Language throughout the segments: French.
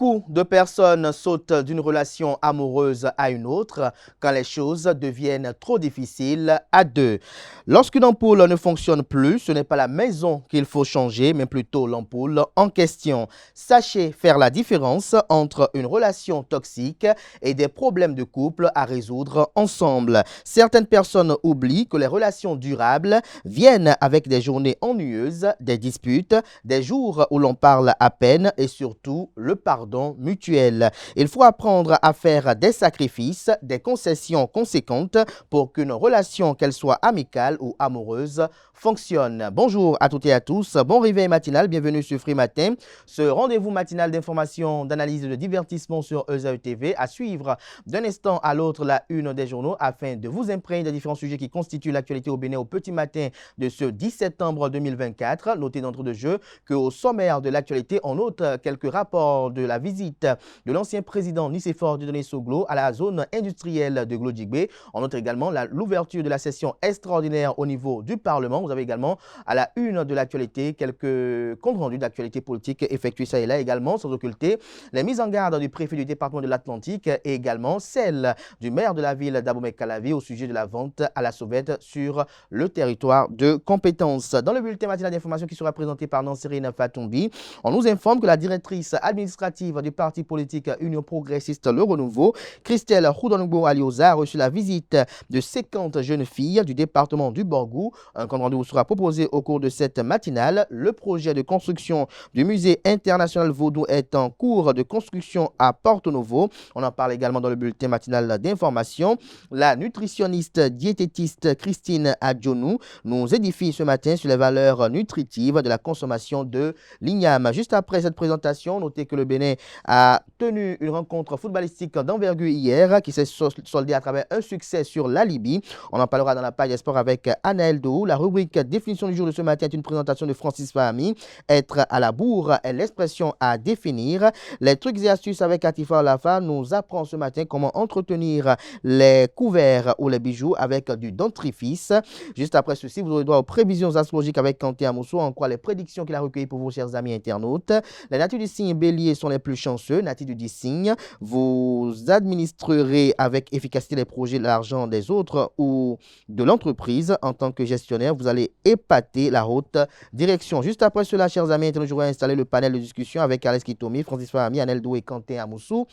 Beaucoup de personnes sautent d'une relation amoureuse à une autre quand les choses deviennent trop difficiles à deux. Lorsqu'une ampoule ne fonctionne plus, ce n'est pas la maison qu'il faut changer, mais plutôt l'ampoule en question. Sachez faire la différence entre une relation toxique et des problèmes de couple à résoudre ensemble. Certaines personnes oublient que les relations durables viennent avec des journées ennuyeuses, des disputes, des jours où l'on parle à peine et surtout le pardon mutuel. Il faut apprendre à faire des sacrifices, des concessions conséquentes pour qu'une relation, qu'elle soit amicale ou amoureuse, fonctionne. Bonjour à toutes et à tous, bon réveil matinal, bienvenue sur Free Matin. Ce rendez-vous matinal d'information, d'analyse et de divertissement sur ESAE TV à suivre d'un instant à l'autre la une des journaux afin de vous imprégner des différents sujets qui constituent l'actualité au Bénin au petit matin de ce 10 septembre 2024. Notez d'entrée de jeu qu'au sommaire de l'actualité, on note quelques rapports de la visite de l'ancien président Nicéphore Dieudonné Soglo à la zone industrielle de Glodjigbe. On note également l'ouverture de la session extraordinaire au niveau du Parlement. Vous avez également à la une de l'actualité quelques comptes rendus d'actualité politique effectués ça et là également, sans occulter les mises en garde du préfet du département de l'Atlantique et également celle du maire de la ville d'Abomey-Calavi au sujet de la vente à la sauvette sur le territoire de compétence. Dans le bulletin matinal d'information qui sera présenté par Nansérine Fatombi, on nous informe que la directrice administrative du parti politique Union progressiste Le Renouveau, Christelle Houdongo Alioza, a reçu la visite de 50 jeunes filles du département du Borgou. Un compte rendu vous sera proposé au cours de cette matinale. Le projet de construction du musée international vaudou est en cours de construction à Porto Novo. On en parle également dans le bulletin matinal d'information. La nutritionniste diététiste Christine Adjonou nous édifie ce matin sur les valeurs nutritives de la consommation de l'igname. Juste après cette présentation, notez que le Bénin a tenu une rencontre footballistique d'envergure hier qui s'est soldée à travers un succès sur la Libye. On en parlera dans la page sport avec Anaël Dou. La rubrique définition du jour de ce matin est une présentation de Francis Fahmi. Être à la bourre est l'expression à définir. Les trucs et astuces avec Atifa Olafa nous apprend ce matin comment entretenir les couverts ou les bijoux avec du dentifrice. Juste après ceci, vous aurez droit aux prévisions astrologiques avec Kanté Amousso, en quoi les prédictions qu'il a recueillies pour vous, chers amis internautes. Les natures du signe bélier sont les plus chanceux. Natif du 10 signes, vous administrerez avec efficacité les projets, l'argent des autres ou de l'entreprise. En tant que gestionnaire, vous allez épater la haute direction. Juste après cela, chers amis internautes, je vais installer le panel de discussion avec Alex Kitomi, Francis Fahmi, Anel Dou et Kanté Amousso.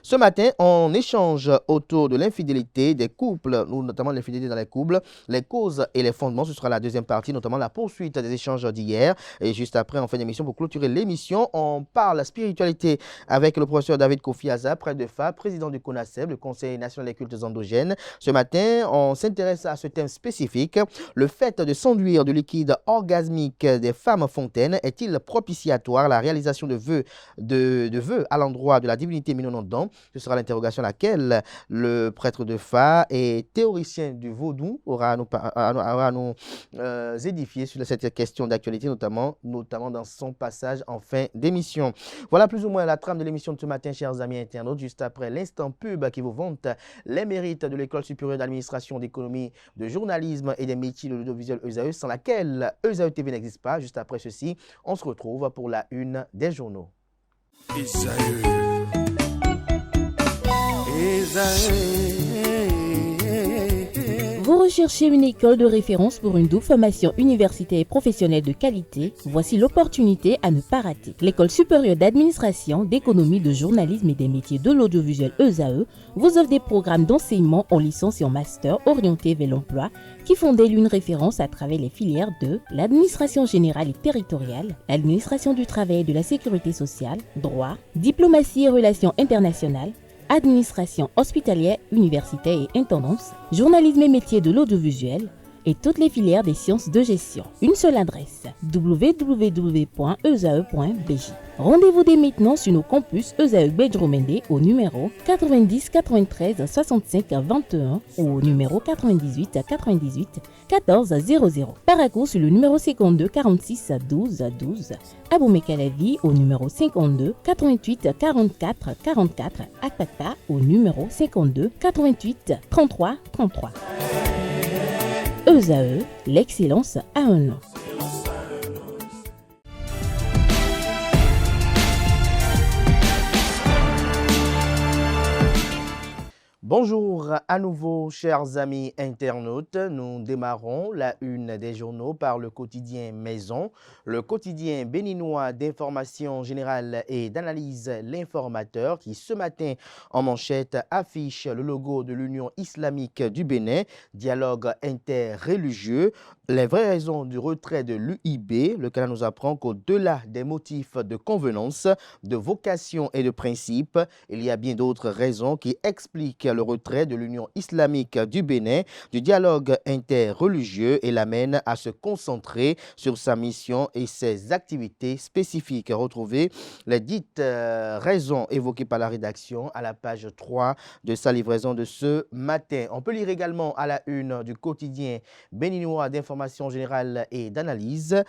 Ce matin, on échange autour de l'infidélité des couples, notamment l'infidélité dans les couples, les causes et les fondements. Ce sera la deuxième partie, notamment la poursuite des échanges d'hier. Et juste après, en fin d'émission, pour clôturer l'émission, on parle spiritualité avec le professeur David Kofi Aza, prêtre de FA, président du CONACEB, le Conseil national des cultes endogènes. Ce matin, on s'intéresse à ce thème spécifique. Le fait de s'enduire du liquide orgasmique des femmes fontaines est-il propitiatoire? La réalisation de vœux à l'endroit de la divinité Minonon. Ce sera l'interrogation à laquelle le prêtre de Fa et théoricien du vaudou aura à nous édifier sur cette question d'actualité, notamment dans son passage en fin d'émission. Voilà plus ou moins la trame de l'émission de ce matin, chers amis internautes. Juste après l'instant pub qui vous vante les mérites de l'École supérieure d'administration, d'économie, de journalisme et des métiers de l'audiovisuel ESAE, sans laquelle ESAE TV n'existe pas. Juste après ceci, on se retrouve pour la une des journaux. Vous recherchez une école de référence pour une double formation universitaire et professionnelle de qualité? Voici l'opportunité à ne pas rater. L'École supérieure d'administration, d'économie, de journalisme et des métiers de l'audiovisuel ESAE vous offre des programmes d'enseignement en licence et en master orientés vers l'emploi qui font d'elle une référence à travers les filières de l'administration générale et territoriale, l'administration du travail et de la sécurité sociale, droit, diplomatie et relations internationales, administration hospitalière, universitaire et intendance, journalisme et métiers de l'audiovisuel et toutes les filières des sciences de gestion. Une seule adresse, www.esae.bj. Rendez-vous dès maintenant sur nos campus ESAE Bedjromende au numéro 90 93 65 21 ou au numéro 98 98 14 00. Paracourt sur le numéro 52 46 12 12. Abomey-Calavi au numéro 52 88 44 44. Akpata au numéro 52 88 33 33. ESAE, l'excellence à un nom. Bonjour à nouveau, chers amis internautes. Nous démarrons la une des journaux par le quotidien Maison, le quotidien béninois d'information générale et d'analyse L'Informateur qui ce matin en manchette affiche le logo de l'Union islamique du Bénin, dialogue interreligieux. Les vraies raisons du retrait de l'UIB, le Canada nous apprend qu'au-delà des motifs de convenance, de vocation et de principe, il y a bien d'autres raisons qui expliquent le retrait de l'Union islamique du Bénin du dialogue interreligieux et l'amène à se concentrer sur sa mission et ses activités spécifiques. Retrouvez les dites raisons évoquées par la rédaction à la page 3 de sa livraison de ce matin. On peut lire également à la une du quotidien béninois d'information générale et d'analyse,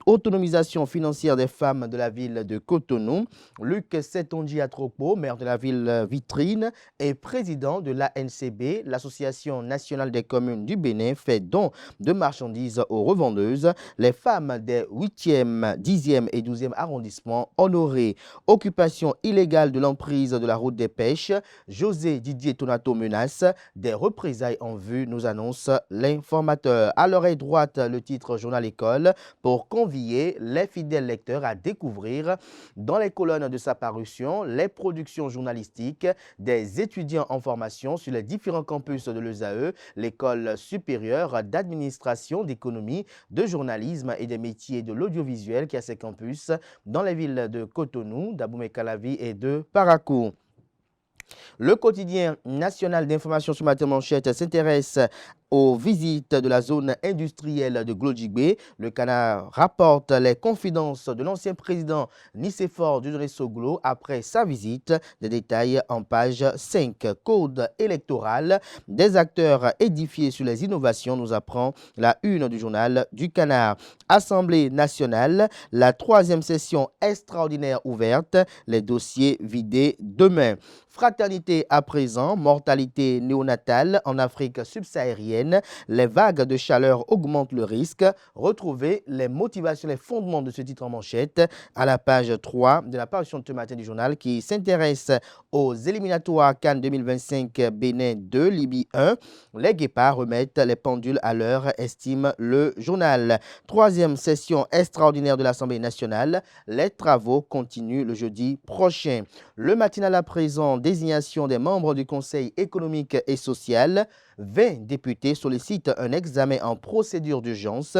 autonomisation financière des femmes de la ville de Cotonou. Luc Setonji Atropo, maire de la ville vitrine et président de l'ANCB, l'Association nationale des communes du Bénin, fait don de marchandises aux revendeuses. Les femmes des 8e, 10e et 12e arrondissements honorées. Occupation illégale de l'emprise de la route des pêches. José Didier Tonato menace des représailles en vue, nous annonce l'informateur. À l'oreille droite, le titre Journal École pour convier les fidèles lecteurs à découvrir dans les colonnes de sa parution les productions journalistiques des étudiants en formation sur les différents campus de l'ESAE, l'école supérieure d'administration, d'économie, de journalisme et des métiers de l'audiovisuel qui a ses campus dans les villes de Cotonou, d'Abomey-Calavi et de Parakou. Le quotidien national d'information sur matin manchette s'intéresse aux visites de la zone industrielle de Glodjigbe. Le Canard rapporte les confidences de l'ancien président Nicéphore Dudré Soglo après sa visite. Des détails en page 5. Code électoral des acteurs édifiés sur les innovations, nous apprend la une du journal du Canard. Assemblée nationale, la troisième session extraordinaire ouverte, les dossiers vidés demain. Fraternité à présent, mortalité néonatale en Afrique subsaharienne, les vagues de chaleur augmentent le risque. Retrouvez les motivations, les fondements de ce titre en manchette à la page 3 de la parution de ce matin du journal qui s'intéresse aux éliminatoires Cannes 2025 Bénin 2, Libye 1. Les guépards remettent les pendules à l'heure, estime le journal. Troisième session extraordinaire de l'Assemblée nationale. Les travaux continuent le jeudi prochain. Le matinal à présent, désignation des membres du Conseil économique et social. 20 députés sollicitent un examen en procédure d'urgence.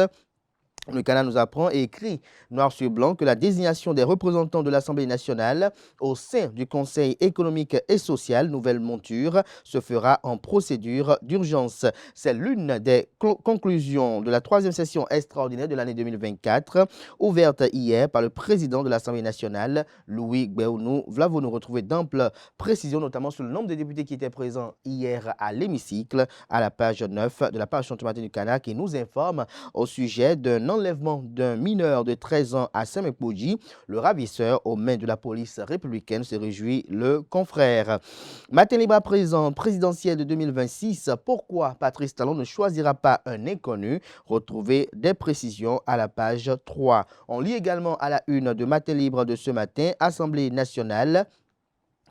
Le Canada nous apprend et écrit noir sur blanc que la désignation des représentants de l'Assemblée nationale au sein du Conseil économique et social, nouvelle monture, se fera en procédure d'urgence. C'est l'une des conclusions de la troisième session extraordinaire de l'année 2024, ouverte hier par le président de l'Assemblée nationale, Louis Gbéounou. Voilà, vous nous retrouvez d'amples précisions, notamment sur le nombre de députés qui étaient présents hier à l'hémicycle, à la page 9 de la page du matin du Canada, qui nous informe au sujet d'un enlèvement d'un mineur de 13 ans à Saint-Mekpoudji. Le ravisseur aux mains de la police républicaine, se réjouit le confrère. Matin libre à présent, présidentielle de 2026. Pourquoi Patrice Talon ne choisira pas un inconnu? Retrouvez des précisions à la page 3. On lit également à la une de Matin libre de ce matin, Assemblée nationale.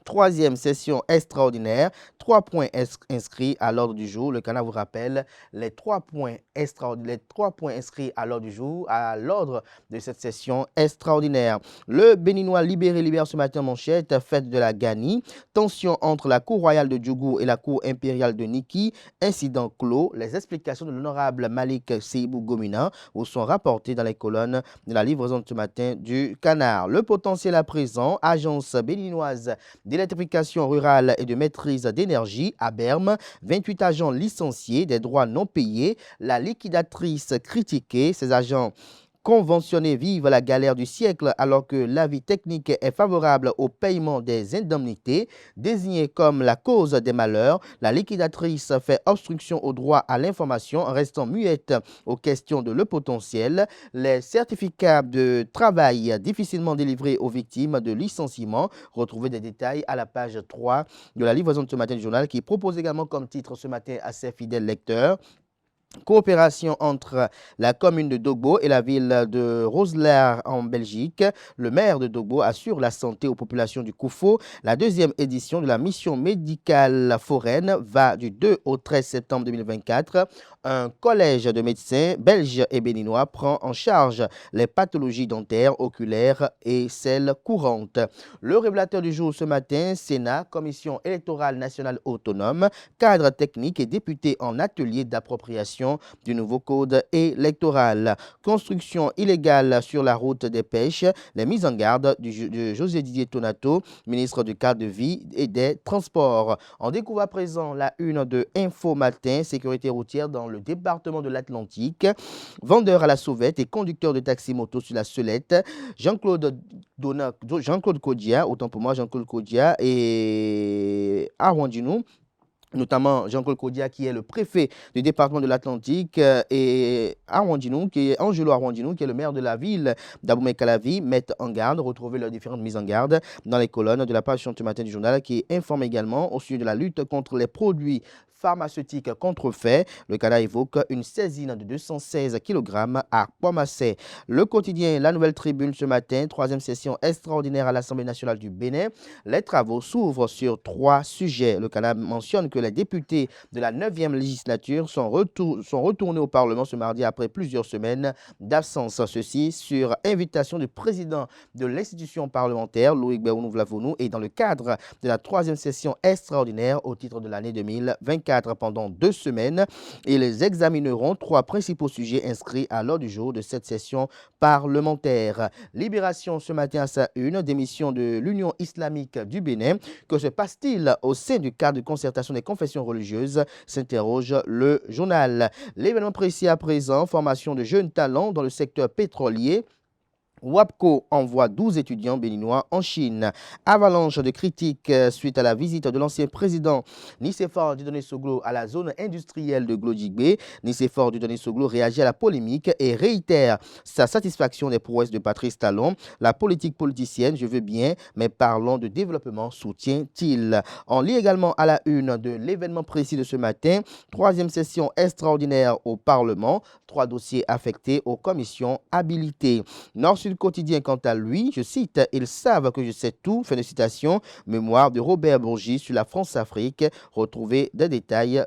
Troisième session extraordinaire, 3 points inscrits à l'ordre du jour. Le Canada vous rappelle les 3 points inscrits à l'ordre du jour, à l'ordre de cette session extraordinaire. Le Béninois libère ce matin manchette, fête de la Gani, tension entre la Cour royale de Djougou et la Cour impériale de Niki, incident clos. Les explications de l'honorable Malik Seibou Gomina vous sont rapportées dans les colonnes de la livraison de ce matin du Canard. Le potentiel à présent, agence béninoise d'électrification rurale et de maîtrise d'énergie à Berme, 28 agents licenciés, des droits non payés, la liquidatrice critiquée, ces agents conventionnés vivent la galère du siècle alors que l'avis technique est favorable au paiement des indemnités. Désignée comme la cause des malheurs, la liquidatrice fait obstruction au droit à l'information en restant muette aux questions de le potentiel. Les certificats de travail difficilement délivrés aux victimes de licenciement. Retrouvez des détails à la page 3 de la livraison de ce matin du journal qui propose également comme titre ce matin à ses fidèles lecteurs Coopération entre la commune de Dogbo et la ville de Roeselare en Belgique. Le maire de Dogbo assure la santé aux populations du Koufo. La deuxième édition de la mission médicale foraine va du 2 au 13 septembre 2024. Un collège de médecins belges et béninois prend en charge les pathologies dentaires, oculaires et celles courantes. Le révélateur du jour ce matin, Sénat, Commission électorale nationale autonome, cadre technique et député en atelier d'appropriation du nouveau code électoral. Construction illégale sur la route des pêches, les mises en garde de José Didier Tonato, ministre du cadre de vie et des transports. On découvre à présent la une de Info Matin, sécurité routière dans le département de l'Atlantique. Vendeur à la sauvette et conducteur de taxi-moto sur la Selette, Jean-Claude Kodia, autant pour moi Jean-Claude Kodia et Arwandinou, notamment Jean-Claude Kodia, qui est le préfet du département de l'Atlantique, et Arwandinou, qui est Angelo Arwandinou, qui est le maire de la ville d'Abomey-Calavi, mettent en garde, retrouver leurs différentes mises en garde dans les colonnes de la page ce matin du journal, qui informe également au sujet de la lutte contre les produits pharmaceutique contrefait. Le Canada évoque une saisine de 216 kg à Pomassé. Le quotidien La Nouvelle Tribune ce matin, troisième session extraordinaire à l'Assemblée nationale du Bénin. Les travaux s'ouvrent sur 3 sujets. Le Canada mentionne que les députés de la 9e législature sont retournés au Parlement ce mardi après plusieurs semaines d'absence. Ceci sur invitation du président de l'institution parlementaire, Loïc Béounou-Vlavonou, et dans le cadre de la 3e session extraordinaire au titre de l'année 2024. Pendant 2 semaines. Ils examineront 3 principaux sujets inscrits à l'ordre du jour de cette session parlementaire. Libération ce matin à sa une, démission de l'Union islamique du Bénin. Que se passe-t-il au sein du cadre de concertation des confessions religieuses, s'interroge le journal. L'événement précis à présent, formation de jeunes talents dans le secteur pétrolier. WAPCO envoie 12 étudiants béninois en Chine. Avalanche de critiques suite à la visite de l'ancien président Nicéphore Dieudonné Soglo à la zone industrielle de Glodjigbe. Nicéphore Dieudonné Soglo réagit à la polémique et réitère sa satisfaction des prouesses de Patrice Talon. La politique politicienne, je veux bien, mais parlons de développement, soutient-il. On lit également à la une de l'événement précis de ce matin, 3e session extraordinaire au Parlement, 3 dossiers affectés aux commissions habilitées. Nord-Sud Quotidien, quant à lui, je cite, « Ils savent que je sais tout », fin de citation, mémoire de Robert Bourgi sur la France-Afrique, retrouvez des détails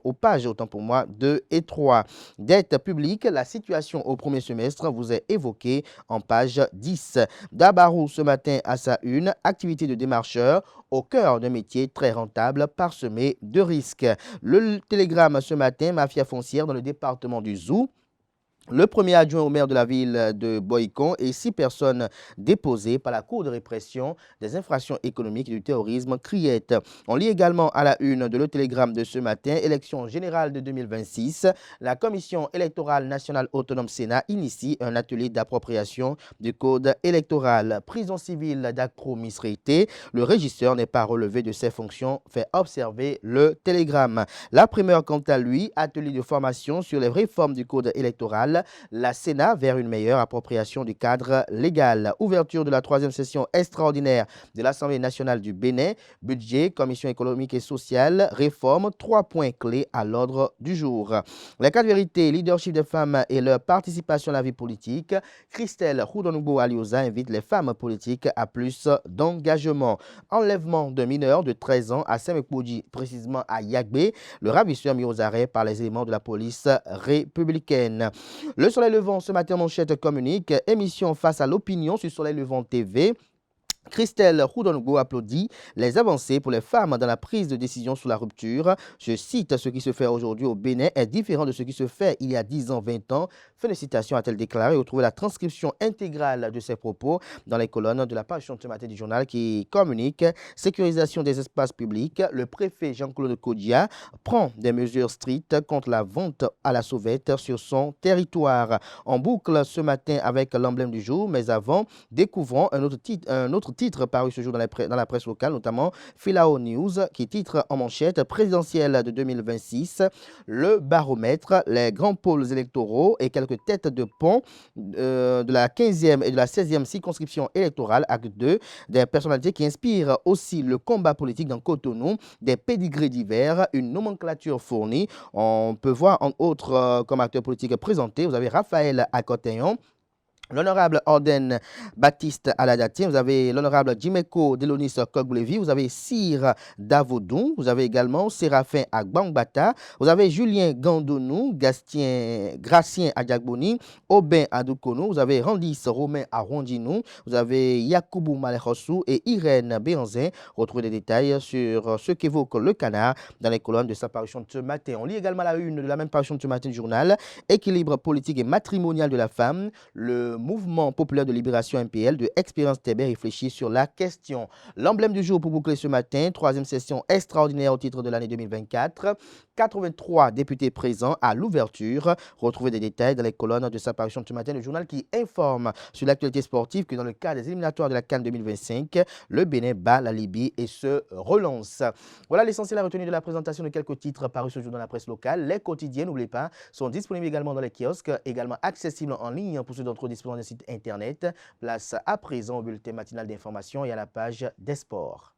aux pages, autant pour moi, 2 et 3. Dette publique, la situation au premier semestre vous est évoquée en page 10. Dabarou, ce matin, à sa une, activité de démarcheur, au cœur d'un métier très rentable, parsemé de risques. Le Télégramme, ce matin, mafia foncière dans le département du Zou. Le premier adjoint au maire de la ville de Boïcon et 6 personnes déposées par la Cour de répression des infractions économiques et du terrorisme, Criette. On lit également à la une de Le Télégramme de ce matin, élection générale de 2026. La Commission électorale nationale autonome Sénat initie un atelier d'appropriation du code électoral. Prison civile d'Akro-Misrité. Le régisseur n'est pas relevé de ses fonctions, fait observer Le Télégramme. La primeur, quant à lui, atelier de formation sur les réformes du code électoral. La Sénat vers une meilleure appropriation du cadre légal. Ouverture de la 3e session extraordinaire de l'Assemblée nationale du Bénin. Budget, commission économique et sociale, réforme, 3 points clés à l'ordre du jour. Les 4 vérités, leadership des femmes et leur participation à la vie politique. Christelle Houdonoubo Alioza invite les femmes politiques à plus d'engagement. Enlèvement d'un mineur de 13 ans à Semekpoudi, précisément à Yagbe. Le ravisseur mis aux arrêts par les éléments de la police républicaine. Le Soleil Levant, ce matin, manchette communique, émission face à l'opinion sur Soleil Levant TV. Christelle Houdonoubo applaudit les avancées pour les femmes dans la prise de décision sur la rupture. Je cite, ce qui se fait aujourd'hui au Bénin est différent de ce qui se fait il y a 10 ans, 20 ans. Fin de citation, a-t-elle déclaré. Retrouvez la transcription intégrale de ses propos dans les colonnes de la page ce matin du journal qui communique. Sécurisation des espaces publics. Le préfet Jean-Claude Kodia prend des mesures strictes contre la vente à la sauvette sur son territoire. En boucle ce matin avec l'emblème du jour, mais avant, découvrons un autre autres titres parus ce jour dans la presse locale, notamment Filao News, qui titre en manchette présidentielle de 2026, le baromètre, les grands pôles électoraux et quelques têtes de pont de la 15e et de la 16e circonscription électorale, acte 2, des personnalités qui inspirent aussi le combat politique dans Cotonou, des pédigrés divers, une nomenclature fournie. On peut voir en autres comme acteurs politiques présentés, vous avez Raphaël Akoteyon, l'honorable Orden Baptiste Aladati, vous avez l'honorable Jimeko Delonis Koglevi, vous avez Sir Davodou, vous avez également Séraphin Agbangbata, vous avez Julien Gandonou, Gracien Adjagboni, Aubin Adoukonou, vous avez Randis Romain Arrondinou, vous avez Yakoubou Malechossou et Irène Béanzin. Retrouvez des détails sur ce qu'évoque le Canard dans les colonnes de sa parution de ce matin. On lit également la une de la même parution de ce matin du journal, Équilibre politique et matrimonial de la femme. Le mouvement populaire de libération MPL de Expérience TB réfléchit sur la question. L'emblème du jour pour boucler ce matin, 3e session extraordinaire au titre de l'année 2024. 83 députés présents à l'ouverture. Retrouvez des détails dans les colonnes de sa parution de ce matin. Le journal qui informe sur l'actualité sportive que dans le cadre des éliminatoires de la CAN 2025, le Bénin bat la Libye et se relance. Voilà l'essentiel à retenir de la présentation de quelques titres parus ce jour dans la presse locale. Les quotidiens, n'oubliez pas, sont disponibles également dans les kiosques, également accessibles en ligne pour ceux d'entre eux disposant d'un site internet. Place à présent au bulletin matinal d'information et à la page des sports.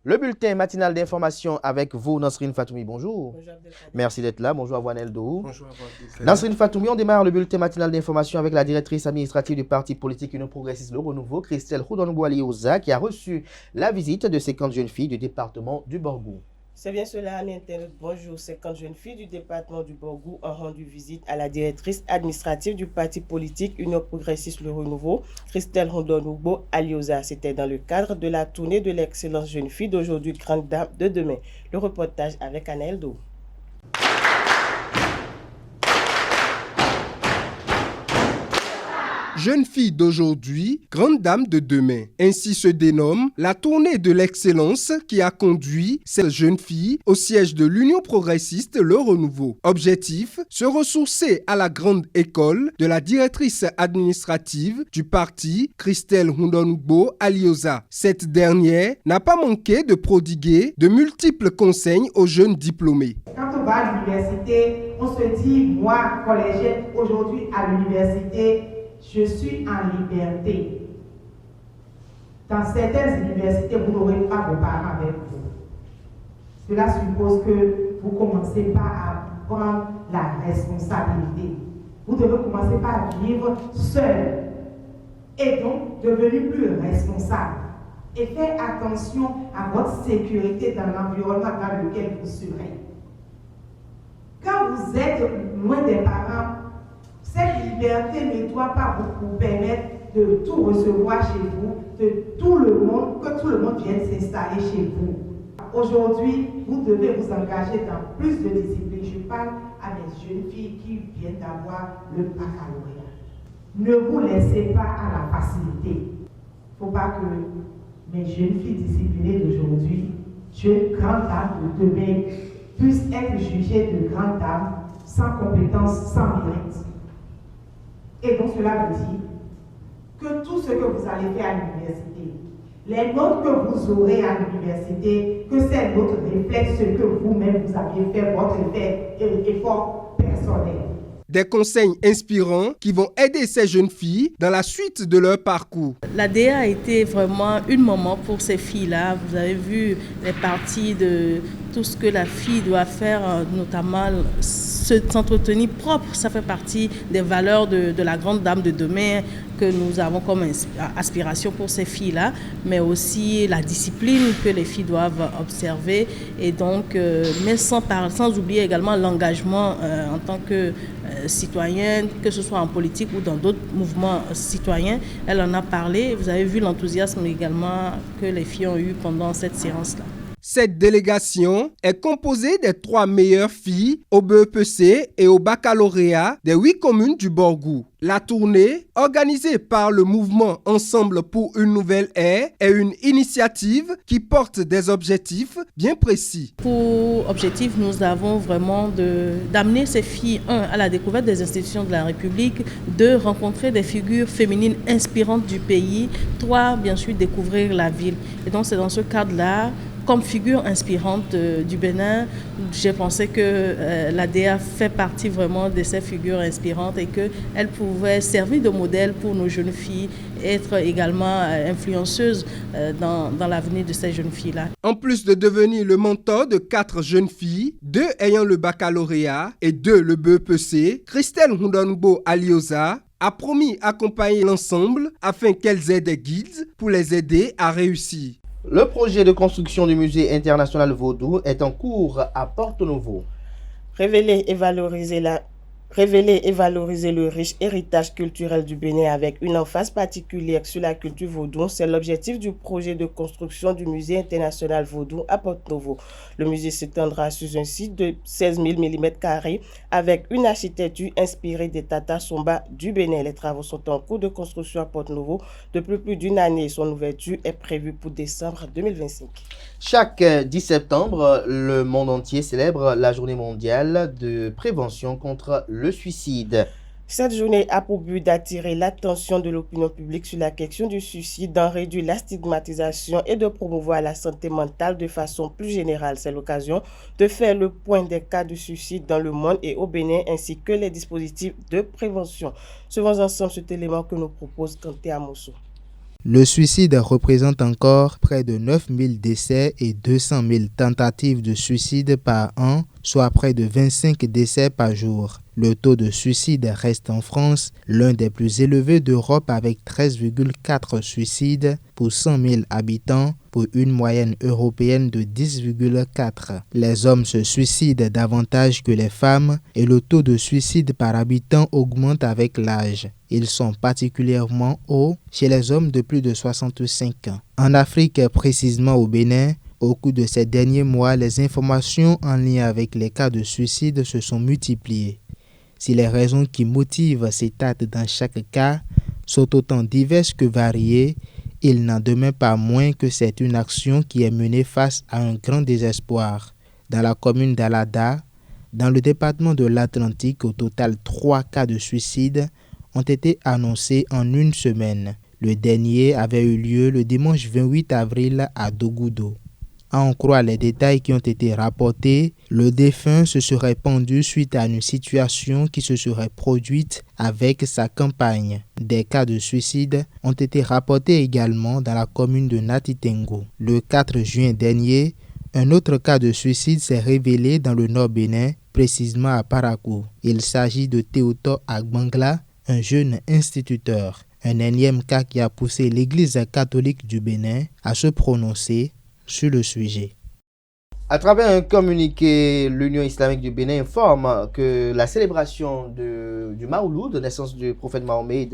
Le bulletin matinal d'information avec vous, Nasrine Fatoumi. Bonjour. Bonjour. Merci d'être là. Bonjour à Wanel Dou. Bonjour à Nasrine Fatoumi, on démarre le bulletin matinal d'information avec la directrice administrative du parti politique Union Progressiste Le Renouveau, Christelle Houdonoubo-Alioza, qui a reçu la visite de 50 jeunes filles du département du Borgou. C'est bien cela, amis internautes. Bonjour, 50 jeunes filles du département du Borgou ont rendu visite à la directrice administrative du parti politique Union Progressiste Le Renouveau, Christelle Houdonoubo-Alioza. C'était dans le cadre de la tournée de l'excellence jeune fille d'aujourd'hui, grande dame de demain. Le reportage avec Anaël Do. Jeune fille d'aujourd'hui, grande dame de demain. Ainsi se dénomme la tournée de l'excellence qui a conduit cette jeune fille au siège de l'Union progressiste Le Renouveau. Objectif, se ressourcer à la grande école de la directrice administrative du parti, Christelle Houdonoubo-Alioza. Cette dernière n'a pas manqué de prodiguer de multiples conseils aux jeunes diplômés. Quand on va à l'université, on se dit, moi, collégienne, aujourd'hui à l'université, je suis en liberté. Dans certaines universités, vous n'aurez pas vos parents avec vous. Cela suppose que vous commencez pas à prendre la responsabilité. Vous devez commencer par vivre seul et donc devenir plus responsable. Et faire attention à votre sécurité dans l'environnement dans lequel vous serez. Quand vous êtes loin des parents, cette liberté ne doit pas vous permettre de tout recevoir chez vous, de tout le monde, que tout le monde vienne s'installer chez vous. Aujourd'hui, vous devez vous engager dans plus de disciplines. Je parle à mes jeunes filles qui viennent d'avoir le baccalauréat. Ne vous laissez pas à la facilité. Il ne faut pas que mes jeunes filles disciplinées d'aujourd'hui, jeunes grandes dames de demain, puissent être jugées de grandes dames sans compétences, sans mérite. Et donc cela veut dire que tout ce que vous allez faire à l'université, les notes que vous aurez à l'université, que ces notes reflètent ce que vous-même vous aviez fait, votre effort personnel. Des conseils inspirants qui vont aider ces jeunes filles dans la suite de leur parcours. La DA a été vraiment une maman pour ces filles-là. Vous avez vu les parties de tout ce que la fille doit faire, notamment s'entretenir propre. Ça fait partie des valeurs de la grande dame de demain que nous avons comme aspiration pour ces filles-là, mais aussi la discipline que les filles doivent observer. Et donc, mais sans oublier également l'engagement en tant que citoyenne, que ce soit en politique ou dans d'autres mouvements citoyens. Elle en a parlé. Vous avez vu l'enthousiasme également que les filles ont eu pendant cette séance-là. Cette délégation est composée des 3 meilleures filles au BEPC et au baccalauréat des 8 communes du Borgou. La tournée, organisée par le mouvement Ensemble pour une nouvelle ère, est une initiative qui porte des objectifs bien précis. Pour objectif, nous avons vraiment d'amener ces filles, à la découverte des institutions de la République, 2, rencontrer des figures féminines inspirantes du pays, 3, bien sûr, découvrir la ville. Et donc c'est dans ce cadre-là, comme figure inspirante du Bénin, j'ai pensé que l'ADA fait partie vraiment de ces figures inspirantes et qu'elle pouvait servir de modèle pour nos jeunes filles, être également influenceuse dans l'avenir de ces jeunes filles-là. En plus de devenir le mentor de 4 jeunes filles, 2 ayant le baccalauréat et 2 le BEPC, Christelle Hondonoubo Alioza a promis accompagner l'ensemble afin qu'elles aient des guides pour les aider à réussir. Le projet de construction du musée international vaudou est en cours à Porto Novo. Révéler et valoriser le riche héritage culturel du Bénin avec une emphase particulière sur la culture vaudou, c'est l'objectif du projet de construction du musée international vaudou à Porto Novo. Le musée s'étendra sur un site de 16 000 mm² avec une architecture inspirée des Tata Somba du Bénin. Les travaux sont en cours de construction à Porto Novo depuis plus d'une année. Son ouverture est prévue pour décembre 2025. Chaque 10 septembre, le monde entier célèbre la journée mondiale de prévention contre le suicide. Cette journée a pour but d'attirer l'attention de l'opinion publique sur la question du suicide, d'en réduire la stigmatisation et de promouvoir la santé mentale de façon plus générale. C'est l'occasion de faire le point des cas de suicide dans le monde et au Bénin, ainsi que les dispositifs de prévention. Suivons ensemble cet élément que nous propose Kanté Amosso. Le suicide représente encore près de 9 000 décès et 200 000 tentatives de suicide par an, soit près de 25 décès par jour. Le taux de suicide reste en France l'un des plus élevés d'Europe avec 13,4 suicides pour 100 000 habitants pour une moyenne européenne de 10,4. Les hommes se suicident davantage que les femmes et le taux de suicide par habitant augmente avec l'âge. Ils sont particulièrement hauts chez les hommes de plus de 65 ans. En Afrique, précisément au Bénin, au cours de ces derniers mois, les informations en lien avec les cas de suicide se sont multipliées. Si les raisons qui motivent ces dates dans chaque cas sont autant diverses que variées, il n'en demeure pas moins que c'est une action qui est menée face à un grand désespoir. Dans la commune d'Alada, dans le département de l'Atlantique, au total 3 cas de suicide ont été annoncés en une semaine. Le dernier avait eu lieu le dimanche 28 avril à Dogudo. À en croire les détails qui ont été rapportés, le défunt se serait pendu suite à une situation qui se serait produite avec sa compagne. Des cas de suicide ont été rapportés également dans la commune de Natitengo. Le 4 juin dernier, un autre cas de suicide s'est révélé dans le nord Bénin, précisément à Parakou. Il s'agit de Théoto Agbangla, un jeune instituteur. Un énième cas qui a poussé l'Église catholique du Bénin à se prononcer sur le sujet. À travers un communiqué, l'Union islamique du Bénin informe que la célébration du Maouloud, de naissance du prophète Mahomet,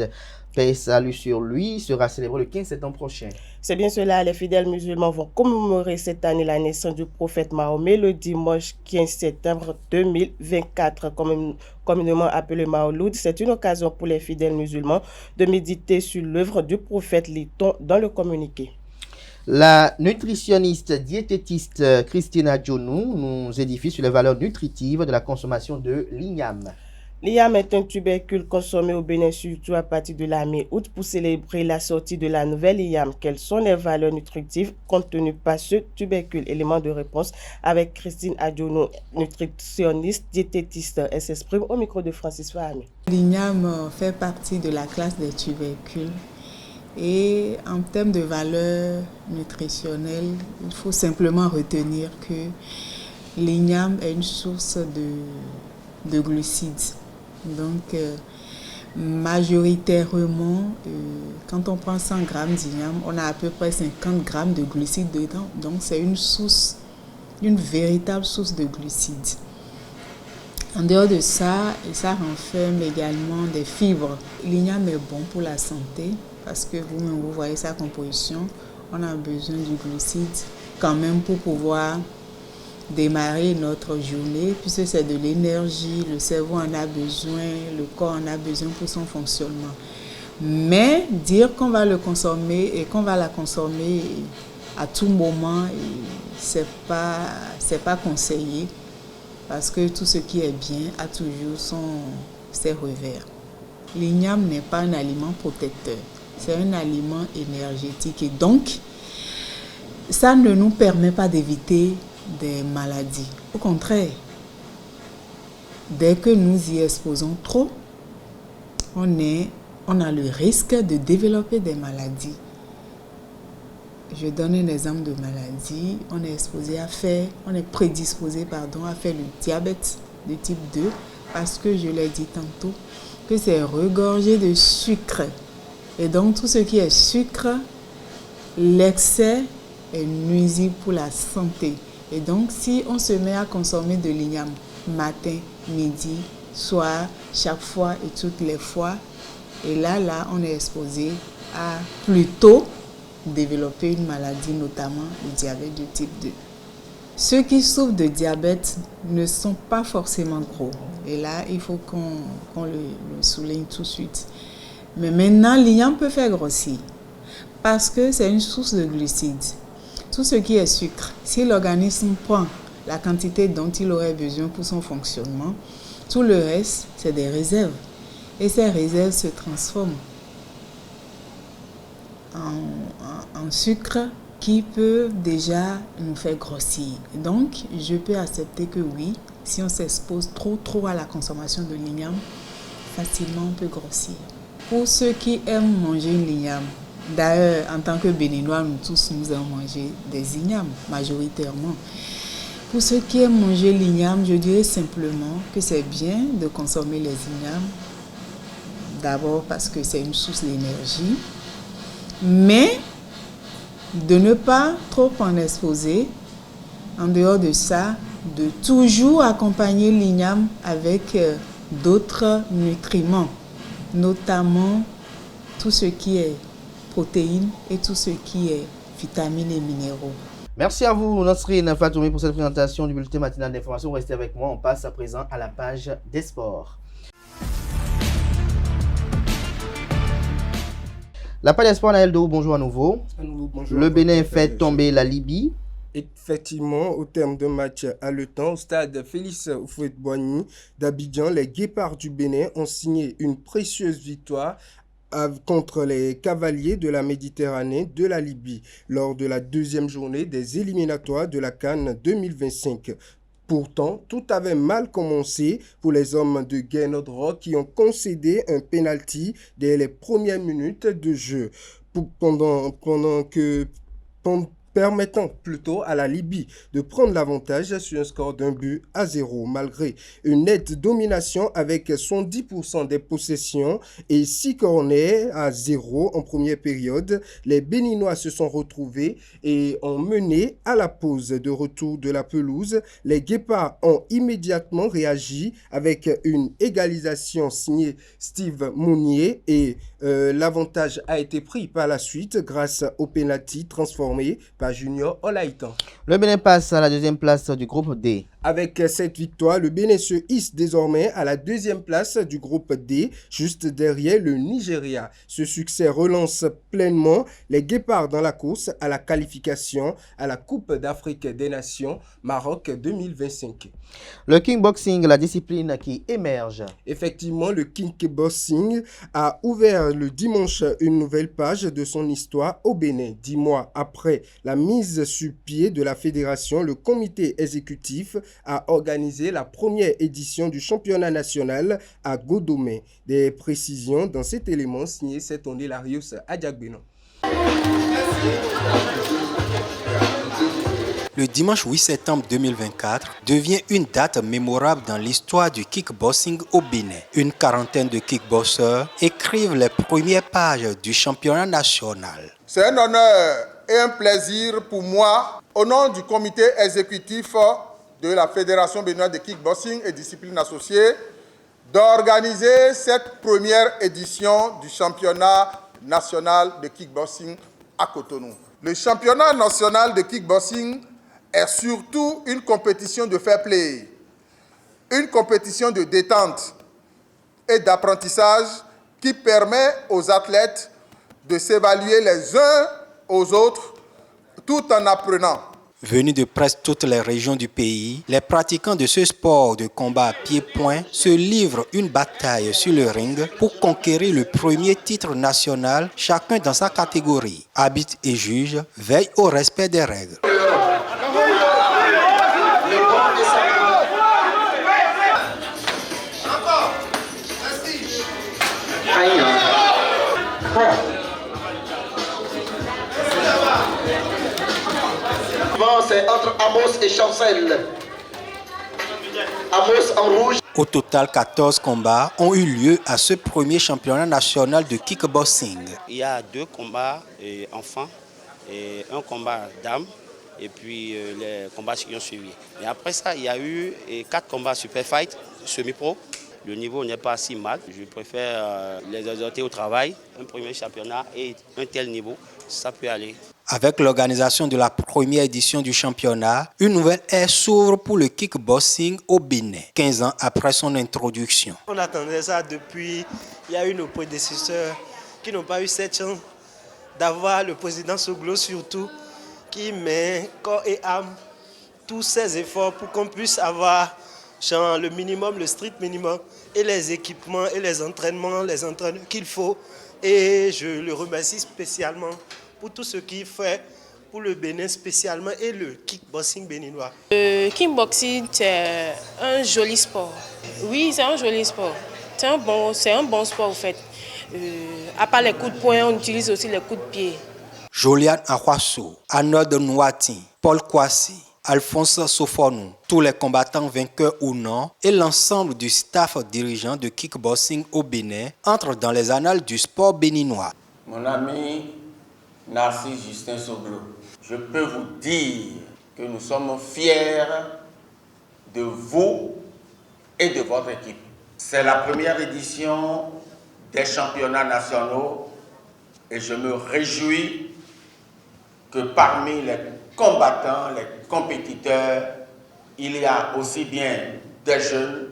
paix et salut sur lui, sera célébrée le 15 septembre prochain. C'est bien cela, les fidèles musulmans vont commémorer cette année la naissance du prophète Mahomet le dimanche 15 septembre 2024, communément appelé Maouloud. C'est une occasion pour les fidèles musulmans de méditer sur l'œuvre du prophète, lit-on dans le communiqué. La nutritionniste diététiste Christina Djonou nous édifie sur les valeurs nutritives de la consommation de l'igname. L'igname est un tubercule consommé au Bénin surtout à partir de la mi-août pour célébrer la sortie de la nouvelle igname. Quelles sont les valeurs nutritives contenues par ce tubercule? Élément de réponse avec Christine Adjono, nutritionniste diététiste. Elle s'exprime au micro de Francis Fahami. L'igname fait partie de la classe des tubercules. Et en termes de valeur nutritionnelle, il faut simplement retenir que l'igname est une source de glucides. Donc, majoritairement, quand on prend 100 grammes d'igname, on a à peu près 50 grammes de glucides dedans. Donc, c'est une véritable source de glucides. En dehors de ça, ça renferme également des fibres. L'igname est bon pour la santé parce que vous voyez sa composition. On a besoin du glucide quand même pour pouvoir démarrer notre journée, puisque c'est de l'énergie, le cerveau en a besoin, le corps en a besoin pour son fonctionnement. Mais dire qu'on va le consommer et qu'on va la consommer à tout moment, c'est pas conseillé, parce que tout ce qui est bien a toujours ses revers. L'igname n'est pas un aliment protecteur, c'est un aliment énergétique et donc ça ne nous permet pas d'éviter des maladies. Au contraire, dès que nous y exposons trop, on a le risque de développer des maladies. Je donne un exemple de maladie. On est prédisposé à faire le diabète de type 2 parce que je l'ai dit tantôt que c'est regorgé de sucre. Et donc tout ce qui est sucre, l'excès est nuisible pour la santé. Et donc si on se met à consommer de l'igname matin, midi, soir, chaque fois et toutes les fois, et là on est exposé à plutôt développer une maladie, notamment le diabète de type 2. Ceux qui souffrent de diabète ne sont pas forcément gros. Et là, il faut qu'on le souligne tout de suite. Mais maintenant, l'igname peut faire grossir parce que c'est une source de glucides. Tout ce qui est sucre, si l'organisme prend la quantité dont il aurait besoin pour son fonctionnement, tout le reste, c'est des réserves. Et ces réserves se transforment en sucre qui peut déjà nous faire grossir. Donc, je peux accepter que oui, si on s'expose trop à la consommation de l'igname, facilement on peut grossir. Pour ceux qui aiment manger une l'igname, d'ailleurs, en tant que Béninois, nous aimons manger des ignames, majoritairement. Pour ceux qui aiment manger l'igname, je dirais simplement que c'est bien de consommer les ignames. D'abord parce que c'est une source d'énergie, mais de ne pas trop en exposer. En dehors de ça, de toujours accompagner l'igname avec d'autres nutriments, notamment tout ce qui est protéines et tout ce qui est vitamines et minéraux. Merci à vous, Nasrine Fatoumi, pour cette présentation du bulletin matinal d'information. Restez avec moi, on passe à présent à la page des sports. La page des sports, Naël Dou, bonjour à nouveau. Bonjour. Le Bénin fait tomber la Libye. Effectivement, au terme d'un match haletant au stade Félix Houphouët-Boigny d'Abidjan, les Guépards du Bénin ont signé une précieuse victoire contre les cavaliers de la Méditerranée de la Libye lors de la deuxième journée des éliminatoires de la CAN 2025. Pourtant, tout avait mal commencé pour les hommes de Gernot Rohr qui ont concédé un penalty dès les premières minutes de jeu, permettant plutôt à la Libye de prendre l'avantage sur un score d'1-0 malgré une nette domination avec 70% des possessions et 6 corners à 0 en première période. Les Béninois se sont retrouvés et ont mené à la pause de retour de la pelouse. Les Guépards ont immédiatement réagi avec une égalisation signée Steve Mounier et l'avantage a été pris par la suite grâce au penalty transformé par Junior Olaïtan. Le Bénin passe à la deuxième place du groupe D. Avec cette victoire, le Bénin se hisse désormais à la deuxième place du groupe D, juste derrière le Nigeria. Ce succès relance pleinement les Guépards dans la course à la qualification à la Coupe d'Afrique des Nations Maroc 2025. Le kickboxing, la discipline qui émerge. Effectivement, le kickboxing a ouvert le dimanche une nouvelle page de son histoire au Bénin. 10 mois après la mise sur pied de la fédération, le comité exécutif a organisé la première édition du championnat national à Godomé. Des précisions dans cet élément signé cet Hilarius Adjagbenon. Le dimanche 8 septembre 2024 devient une date mémorable dans l'histoire du kickboxing au Bénin. Une quarantaine de kickboxers écrivent les premières pages du championnat national. C'est un honneur et un plaisir pour moi, au nom du comité exécutif de la Fédération béninoise de kickboxing et disciplines associées, d'organiser cette première édition du championnat national de kickboxing à Cotonou. Le championnat national de kickboxing est surtout une compétition de fair play, une compétition de détente et d'apprentissage qui permet aux athlètes de s'évaluer les uns aux autres tout en apprenant. Venus de presque toutes les régions du pays, les pratiquants de ce sport de combat à pied-point se livrent une bataille sur le ring pour conquérir le premier titre national, chacun dans sa catégorie. Arbitre et juge veillent au respect des règles. C'est entre Amos et Chancel. Amos en rouge. Au total, 14 combats ont eu lieu à ce premier championnat national de kickboxing. Il y a 2 combats enfants, et un combat dames, et puis les combats qui ont suivi. Et après ça, il y a eu 4 combats super fight, semi-pro. Le niveau n'est pas si mal. Je préfère les exhorter au travail. Un premier championnat et un tel niveau, ça peut aller. Avec l'organisation de la première édition du championnat, une nouvelle ère s'ouvre pour le kickboxing au Bénin, 15 ans après son introduction. On attendait ça depuis, il y a eu nos prédécesseurs qui n'ont pas eu cette chance d'avoir le président Soglo surtout, qui met corps et âme tous ses efforts pour qu'on puisse avoir le minimum, le strict minimum, et les équipements et les entraînements qu'il faut. Et je le remercie spécialement pour tout ce qu'il fait pour le Bénin spécialement et le kickboxing béninois. Le kickboxing, c'est un joli sport. Oui, c'est un joli sport. C'est un bon sport, en fait. À part les coups de poing, on utilise aussi les coups de pied. Joliane Ahwasso, Arnold Nwati, Paul Kwasi, Alphonse Sofonou, tous les combattants vainqueurs ou non, et l'ensemble du staff dirigeant de kickboxing au Bénin entrent dans les annales du sport béninois. Mon ami Narcisse Justin Soglo, je peux vous dire que nous sommes fiers de vous et de votre équipe. C'est la première édition des championnats nationaux et je me réjouis que parmi les combattants, les compétiteurs, il y a aussi bien des jeunes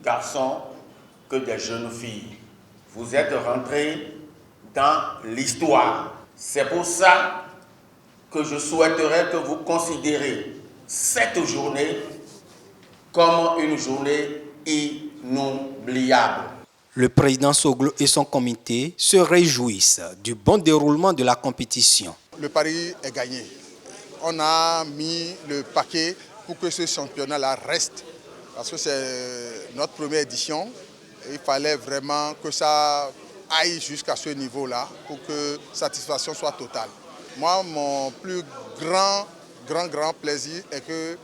garçons que des jeunes filles. Vous êtes rentrés dans l'histoire. C'est pour ça que je souhaiterais que vous considérez cette journée comme une journée inoubliable. Le président Soglo et son comité se réjouissent du bon déroulement de la compétition. Le pari est gagné. On a mis le paquet pour que ce championnat-là reste, parce que c'est notre première édition. Il fallait vraiment que ça aille jusqu'à ce niveau-là pour que satisfaction soit totale. Moi, mon plus grand plaisir est que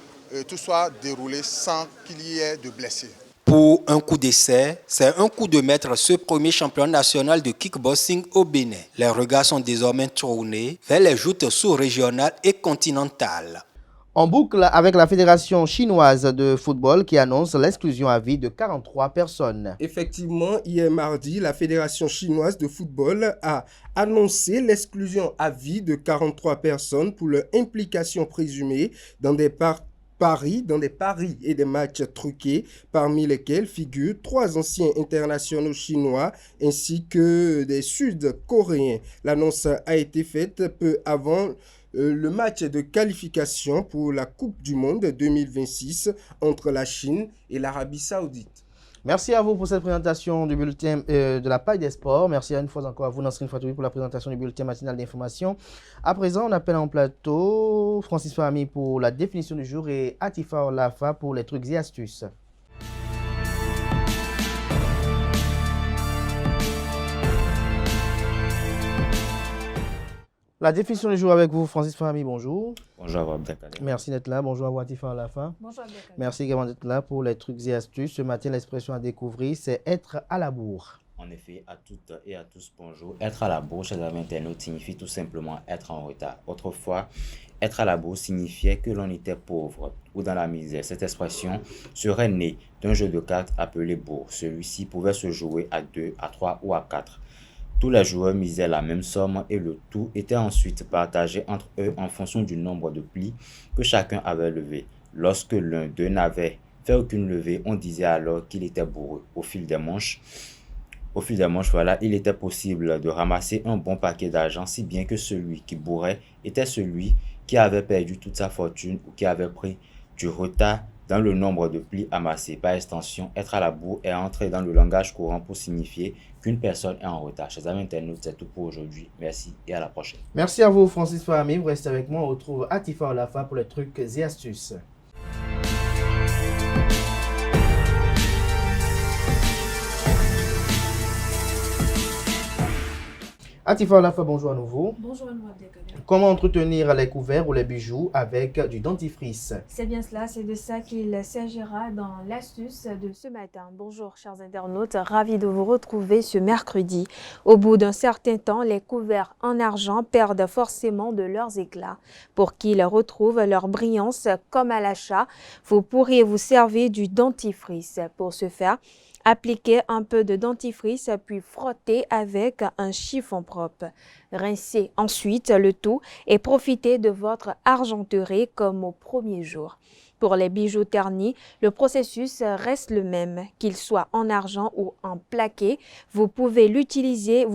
tout soit déroulé sans qu'il y ait de blessés. Pour un coup d'essai, c'est un coup de maître ce premier championnat national de kickboxing au Bénin. Les regards sont désormais tournés vers les joutes sous-régionales et continentales. En boucle avec la Fédération chinoise de football qui annonce l'exclusion à vie de 43 personnes. Effectivement, hier mardi, la Fédération chinoise de football a annoncé l'exclusion à vie de 43 personnes pour leur implication présumée dans des paris et des matchs truqués, parmi lesquels figurent 3 anciens internationaux chinois ainsi que des Sud-Coréens. L'annonce a été faite peu avant le match de qualification pour la Coupe du Monde 2026 entre la Chine et l'Arabie Saoudite. Merci à vous pour cette présentation du bulletin de la Page des Sports. Merci une fois encore à vous, Nasrine Fatoui, pour la présentation du bulletin matinal d'information. À présent, on appelle en plateau Francis Fahmy pour la définition du jour et Atifa Olafa pour les trucs et astuces. La définition du jour avec vous, Francis Fahmy, bonjour. Bonjour Abdelkader. Merci d'être là. Bonjour à vous, Atifa Olafa. Bonjour Abdelkader. Merci également d'être là pour les trucs et astuces. Ce matin, l'expression à découvrir, c'est être à la bourre. En effet, à toutes et à tous, bonjour. Être à la bourre, chers amis internautes, signifie tout simplement être en retard. Autrefois, être à la bourre signifiait que l'on était pauvre ou dans la misère. Cette expression serait née d'un jeu de cartes appelé bourre. Celui-ci pouvait se jouer à 2, à 3 ou à 4. Tous les joueurs misaient la même somme et le tout était ensuite partagé entre eux en fonction du nombre de plis que chacun avait levé. Lorsque l'un d'eux n'avait fait aucune levée, on disait alors qu'il était bourré. Au fil des manches, voilà, il était possible de ramasser un bon paquet d'argent, si bien que celui qui bourrait était celui qui avait perdu toute sa fortune ou qui avait pris du retard dans le nombre de plis amassés. Par extension, être à la bourre est entré dans le langage courant pour signifier qu'une personne est en retard. Chers amis internautes, c'est tout pour aujourd'hui. Merci et à la prochaine. Merci à vous, Francis Fahami. Vous restez avec moi. On retrouve Atifa Olafa pour les trucs et astuces. Atifa Olafa, bonjour à nouveau. Bonjour à nouveau, Abdelkader. Comment entretenir les couverts ou les bijoux avec du dentifrice? C'est bien cela, c'est de ça qu'il s'agira dans l'astuce de ce matin. Bonjour chers internautes, ravi de vous retrouver ce mercredi. Au bout d'un certain temps, les couverts en argent perdent forcément de leurs éclats. Pour qu'ils retrouvent leur brillance comme à l'achat, vous pourriez vous servir du dentifrice. Pour ce faire, appliquez un peu de dentifrice puis frottez avec un chiffon propre. Rincez ensuite le tout et profitez de votre argenterie comme au premier jour. Pour les bijoux ternis, le processus reste le même, qu'il soit en argent ou en plaqué. Vous pouvez utiliser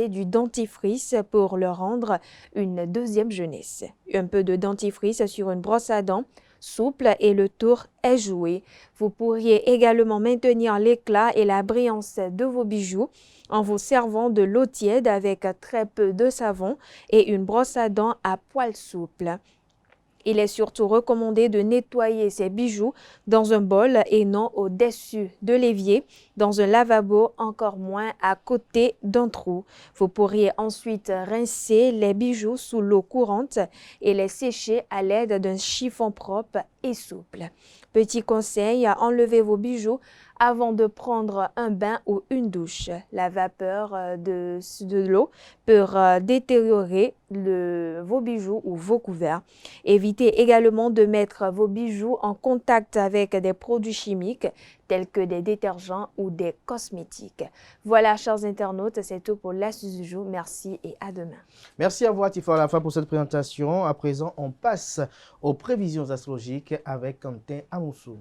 du dentifrice pour leur rendre une deuxième jeunesse. Un peu de dentifrice sur une brosse à dents souple et le tour est joué. Vous pourriez également maintenir l'éclat et la brillance de vos bijoux en vous servant de l'eau tiède avec très peu de savon et une brosse à dents à poil souple. Il est surtout recommandé de nettoyer ces bijoux dans un bol et non au-dessus de l'évier, dans un lavabo, encore moins à côté d'un trou. Vous pourriez ensuite rincer les bijoux sous l'eau courante et les sécher à l'aide d'un chiffon propre et souple. Petit conseil, enlevez vos bijoux avant de prendre un bain ou une douche. La vapeur de l'eau peut détériorer vos bijoux ou vos couverts. Évitez également de mettre vos bijoux en contact avec des produits chimiques tels que des détergents ou des cosmétiques. Voilà, chers internautes, c'est tout pour l'astuce du jour. Merci et à demain. Merci à vous, Atifa Olafa, pour cette présentation. À présent, on passe aux prévisions astrologiques avec Quentin Amoussou.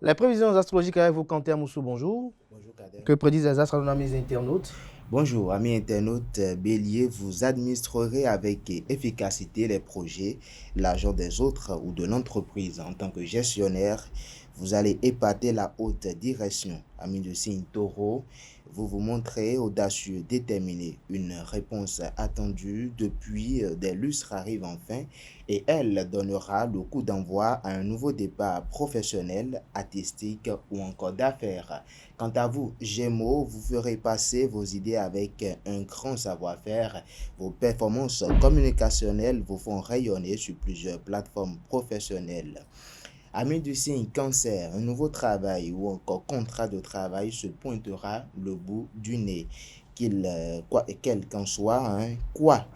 Les prévisions astrologiques avec vous, Quentin Amoussou, bonjour. Bonjour, Kader. Que prédisent les astres à mes internautes? Bonjour, amis internautes. Bélier, vous administrerez avec efficacité les projets, l'argent des autres ou de l'entreprise. En tant que gestionnaire, vous allez épater la haute direction. Amis de signe Taureau, vous vous montrez audacieux, déterminé. Une réponse attendue depuis des lustres arrive enfin et elle donnera le coup d'envoi à un nouveau départ professionnel, artistique ou encore d'affaires. Quant à vous, Gémeaux, vous ferez passer vos idées avec un grand savoir-faire. Vos performances communicationnelles vous font rayonner sur plusieurs plateformes professionnelles. Amis du signe Cancer, un nouveau travail ou encore contrat de travail se pointera le bout du nez. Quoi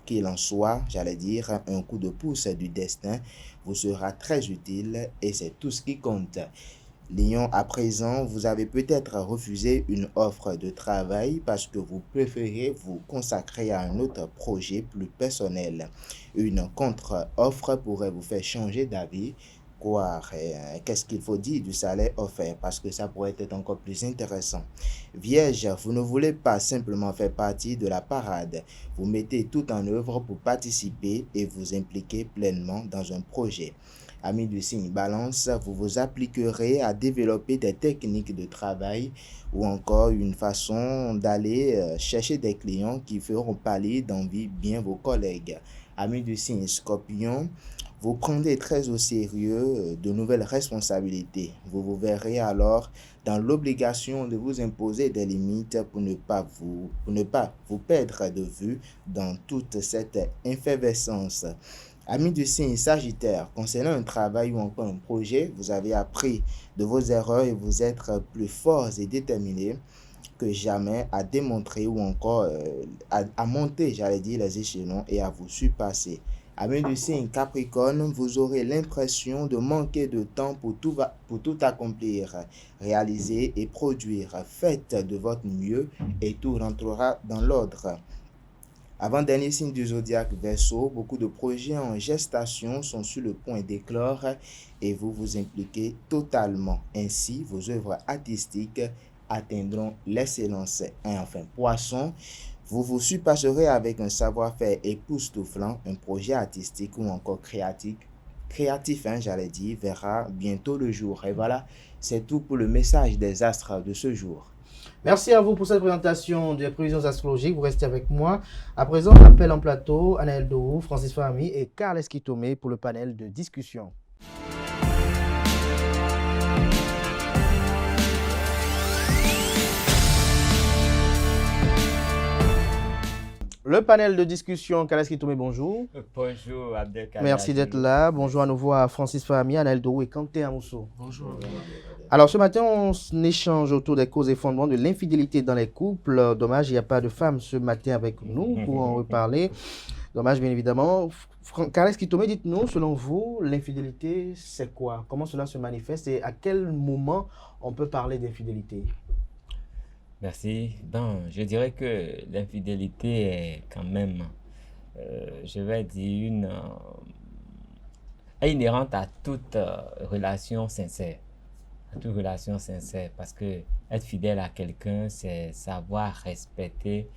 qu'il en soit, j'allais dire, un coup de pouce du destin vous sera très utile et c'est tout ce qui compte. Lion, à présent, vous avez peut-être refusé une offre de travail parce que vous préférez vous consacrer à un autre projet plus personnel. Une contre-offre pourrait vous faire changer d'avis. Qu'est-ce qu'il faut dire du salaire offert parce que ça pourrait être encore plus intéressant. Vierge, vous ne voulez pas simplement faire partie de la parade. Vous mettez tout en œuvre pour participer et vous impliquer pleinement dans un projet. Amis du signe Balance, vous vous appliquerez à développer des techniques de travail ou encore une façon d'aller chercher des clients qui feront parler d'envie bien vos collègues. Amis du signe Scorpion, vous prendrez très au sérieux de nouvelles responsabilités. Vous vous verrez alors dans l'obligation de vous imposer des limites pour ne pas vous perdre de vue dans toute cette effervescence. Amis du signe Sagittaire, concernant un travail ou encore un projet, vous avez appris de vos erreurs et vous êtes plus forts et déterminés que jamais à démontrer ou encore à monter, les échelons et à vous surpasser. Amis du signe Capricorne, vous aurez l'impression de manquer de temps pour tout accomplir, réaliser et produire. Faites de votre mieux et tout rentrera dans l'ordre. Avant-dernier signe du zodiaque Verseau, beaucoup de projets en gestation sont sur le point d'éclore et vous vous impliquez totalement. Ainsi, vos œuvres artistiques atteindront l'excellence. Et enfin, Poisson, vous vous surpasserez avec un savoir-faire époustouflant, un projet artistique ou encore créatif, verra bientôt le jour. Et voilà, c'est tout pour le message des astres de ce jour. Merci à vous pour cette présentation des prévisions astrologiques. Vous restez avec moi. À présent, on appelle en plateau Anaël Dourou, Francis Fahmi et Carl Esquitomé pour le panel de discussion. Le panel de discussion, Carl Esquitomé, bonjour. Bonjour, Abdelkader. Merci d'être là. Bonjour à nouveau à Francis Fahmi, Anaël Dourou et Kanté Amousso. Bonjour. Alors ce matin, on échange autour des causes et fondements de l'infidélité dans les couples. Dommage, il n'y a pas de femme ce matin avec nous pour en reparler. Dommage, bien évidemment. Carl Esquitomé, dites-nous, selon vous, l'infidélité, c'est quoi? Comment cela se manifeste et à quel moment on peut parler d'infidélité? Merci. Bon, je dirais que l'infidélité est quand même, je vais dire, est inhérente à toute relation sincère. À toute relation sincère. Parce que être fidèle à quelqu'un, c'est savoir respecter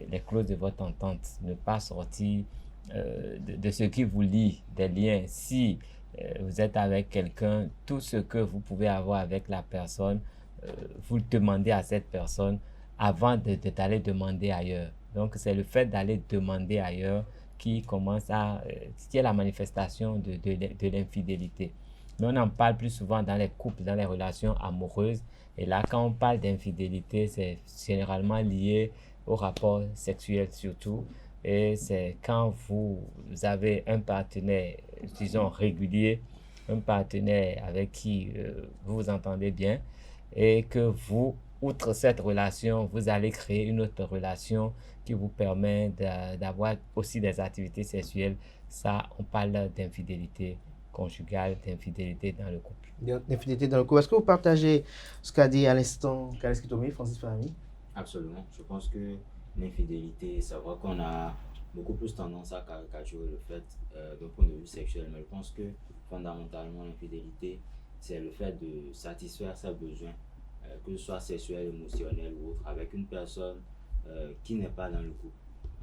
les clauses de votre entente. Ne pas sortir de ce qui vous lie, des liens. Si vous êtes avec quelqu'un, tout ce que vous pouvez avoir avec la personne, vous le demandez à cette personne avant d'aller demander ailleurs. Donc, c'est le fait d'aller demander ailleurs qui est la manifestation de l'infidélité. Mais on en parle plus souvent dans les couples, dans les relations amoureuses. Et là, quand on parle d'infidélité, c'est généralement lié au rapport sexuel surtout. Et c'est quand vous avez un partenaire, disons, régulier, un partenaire avec qui vous vous entendez bien, et que vous, outre cette relation, vous allez créer une autre relation qui vous permet d'avoir aussi des activités sexuelles. Ça, on parle d'infidélité conjugale, d'infidélité dans le couple. D'infidélité dans le couple. Est-ce que vous partagez ce qu'a dit à l'instant Carl Esquitomé, Francis Fahmi? Absolument. Je pense que l'infidélité, c'est vrai qu'on a beaucoup plus tendance à caricaturer le fait d'un point de vue sexuel, mais je pense que fondamentalement, l'infidélité, c'est le fait de satisfaire ses besoins, que ce soit sexuel, émotionnel ou autre, avec une personne qui n'est pas dans le couple.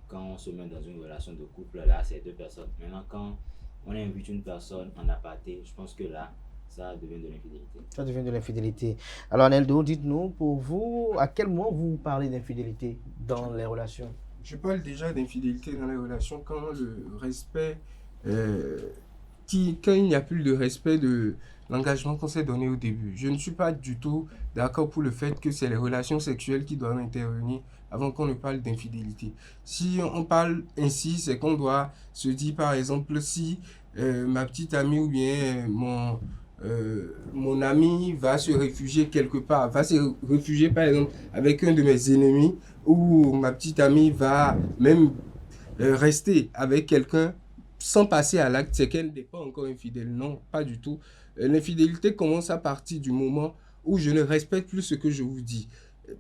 Quand on se met dans une relation de couple, là, c'est deux personnes. Maintenant, quand on invite une personne en aparté, je pense que là, ça devient de l'infidélité. Ça devient de l'infidélité. Alors, Neldo, dites-nous, pour vous, à quel moment vous parlez d'infidélité dans les relations? Je parle déjà d'infidélité dans les relations quand le respect, quand il n'y a plus de respect de l'engagement qu'on s'est donné au début. Je ne suis pas du tout d'accord pour le fait que c'est les relations sexuelles qui doivent intervenir avant qu'on ne parle d'infidélité. Si on parle ainsi, c'est qu'on doit se dire, par exemple, si ma petite amie ou bien mon ami va se réfugier quelque part, va se réfugier par exemple avec un de mes ennemis, ou ma petite amie va même rester avec quelqu'un sans passer à l'acte, c'est qu'elle n'est pas encore infidèle. Non, pas du tout. L'infidélité commence à partir du moment où je ne respecte plus ce que je vous dis.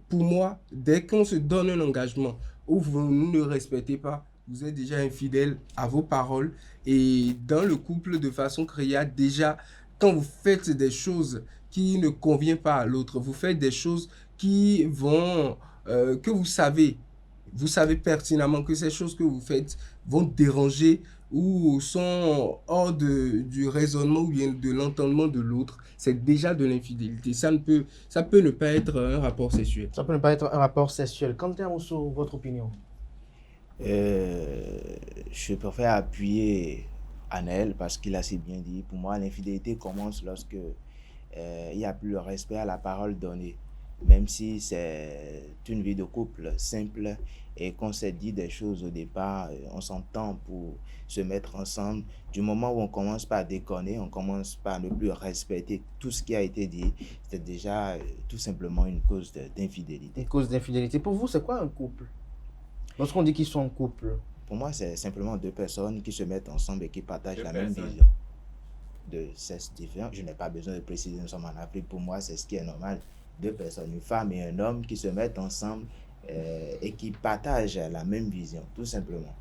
Pour moi, dès qu'on se donne un engagement où vous ne respectez pas, vous êtes déjà infidèle à vos paroles. Et dans le couple, de façon créée, déjà, quand vous faites des choses qui ne conviennent pas à l'autre, vous faites des choses qui vont, que vous savez pertinemment que ces choses que vous faites vont déranger ou sont hors du raisonnement ou bien de l'entendement de l'autre, c'est déjà de l'infidélité. Ça peut ne pas être un rapport sexuel. Ça peut ne pas être un rapport sexuel. Quentin Amousso, votre opinion? Je préfère appuyer Anaël parce qu'il a si bien dit. Pour moi, l'infidélité commence lorsque il n'y a plus le respect à la parole donnée. Même si c'est une vie de couple simple et qu'on s'est dit des choses au départ, on s'entend pour se mettre ensemble. Du moment où on commence par déconner, on commence par ne plus respecter tout ce qui a été dit, c'est déjà tout simplement une cause d'infidélité. Une cause d'infidélité. Pour vous, c'est quoi un couple? Lorsqu'on dit qu'ils sont en couple, Pour moi, c'est simplement deux personnes qui se mettent ensemble et qui partagent la même vision de sexe différent. Je n'ai pas besoin de préciser, nous sommes en Afrique. Pour moi, c'est ce qui est normal. Deux personnes, une femme et un homme qui se mettent ensemble et qui partagent la même vision, tout simplement.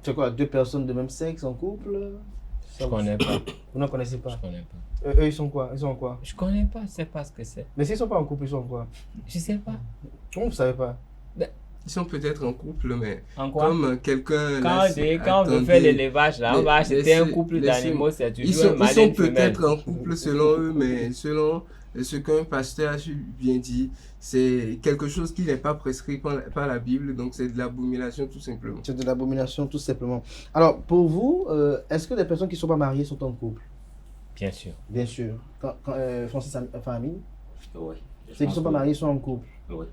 C'est quoi, deux personnes de même sexe en couple? Je connais pas. Vous n'en connaissez pas? Je connais pas. Eux, ils sont quoi? Ils sont en quoi? Je connais pas, je sais pas ce que c'est. Mais s'ils sont pas en couple, ils sont en quoi? Je sais pas. Comment vous savez pas? Ils sont peut-être en couple, mais en quoi? Comme quelqu'un... Quand on veut faire l'élevage, là, on va acheter un couple d'animaux, c'est toujours un mâle et une femelle. Ils sont peut-être en couple selon eux, mais selon ce qu'un pasteur a bien dit, c'est quelque chose qui n'est pas prescrit par la Bible, donc c'est de l'abomination tout simplement. C'est de l'abomination tout simplement. Alors, pour vous, est-ce que les personnes qui ne sont pas mariées sont en couple? Bien sûr. Bien sûr. Francis Fahmi? Oui. Ceux qui ne sont pas mariés sont en couple? Oui.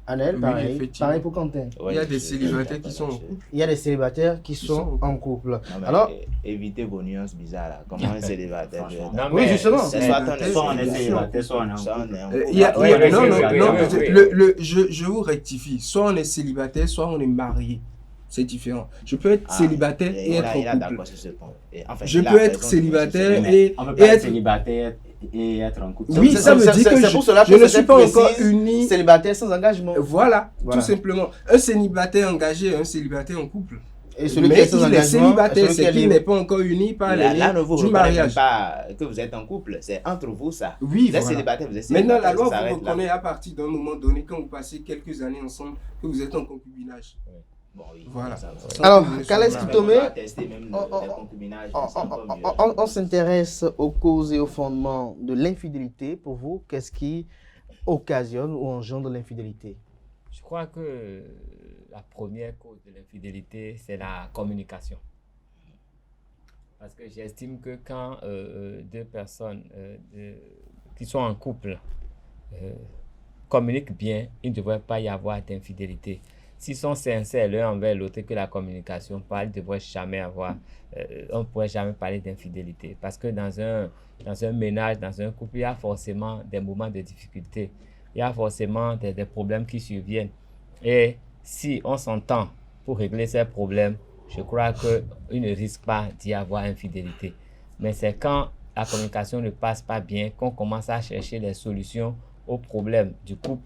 Anel, pareil. Oui, pareil pour Quentin. Oui, il y a des célibataires qui sont en couple. Il y a des célibataires qui sont en couple. Non, alors, évitez vos nuances bizarres là. Comment un célibataire peut être... Non, oui, justement. Soit on est célibataire, soit on est en couple. Je vous rectifie. Soit on est célibataire, soit on est marié. C'est différent. Je peux être célibataire et être en couple. Je peux être célibataire et être célibataire et être en couple. Oui, ça me dit que je ne suis pas encore uni. Célibataire sans engagement. Voilà, tout simplement. Un célibataire engagé et un célibataire en couple. Et celui qui est sans engagement, célibataire, c'est qui n'est pas encore uni par les liens du mariage. Pas que vous êtes en couple, c'est entre vous ça. Oui, vous êtes célibataire, vous êtes célibataire. Maintenant, la loi vous reconnaît à partir d'un moment donné, quand vous passez quelques années ensemble, que vous êtes en concubinage. Bon, oui, voilà. Alors, Kales Kitomé, on s'intéresse aux causes et aux fondements de l'infidélité. Pour vous, qu'est-ce qui occasionne ou engendre l'infidélité? Je crois que la première cause de l'infidélité, c'est la communication. Parce que j'estime que quand deux personnes qui sont en couple communiquent bien, il ne devrait pas y avoir d'infidélité. S'ils sont sincères l'un envers l'autre et que la communication parle, on ne pourrait jamais parler d'infidélité. Parce que dans un ménage, dans un couple, il y a forcément des moments de difficulté. Il y a forcément des problèmes qui surviennent. Et si on s'entend pour régler ces problèmes, je crois qu'il ne risque pas d'y avoir infidélité. Mais c'est quand la communication ne passe pas bien qu'on commence à chercher les solutions aux problèmes du couple,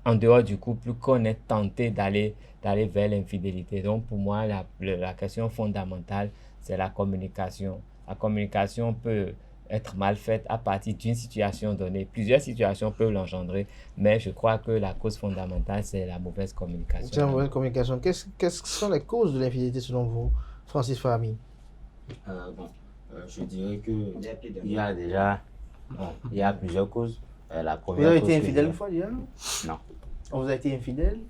en dehors du couple, qu'on est tenté d'aller vers l'infidélité. Donc pour moi, la question fondamentale, c'est la communication. La communication peut être mal faite à partir d'une situation donnée. Plusieurs situations peuvent l'engendrer, mais je crois que la cause fondamentale, c'est la mauvaise communication. C'est la mauvaise communication. Qu'est-ce que sont les causes de l'infidélité selon vous, Francis Fahmi? Je dirais qu'il y a déjà il y a plusieurs causes. La première vous avez été infidèle une fois déjà? Non. On vous a été infidèle?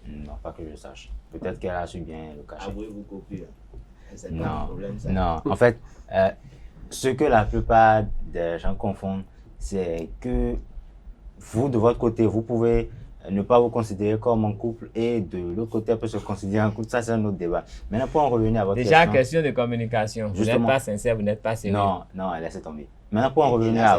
Non, pas que je sache. Peut-être qu'elle a su bien le cacher. Avouez-vous copier. Non. En fait, ce que la plupart des gens confondent, c'est que vous, de votre côté, vous pouvez ne pas vous considérer comme un couple et de l'autre côté, elle peut se considérer un couple. Ça, c'est un autre débat. Maintenant, pour en revenir à votre question de communication. Vous n'êtes pas sincère, vous n'êtes pas sérieux. Non, laissez tomber. Maintenant, pour en revenir à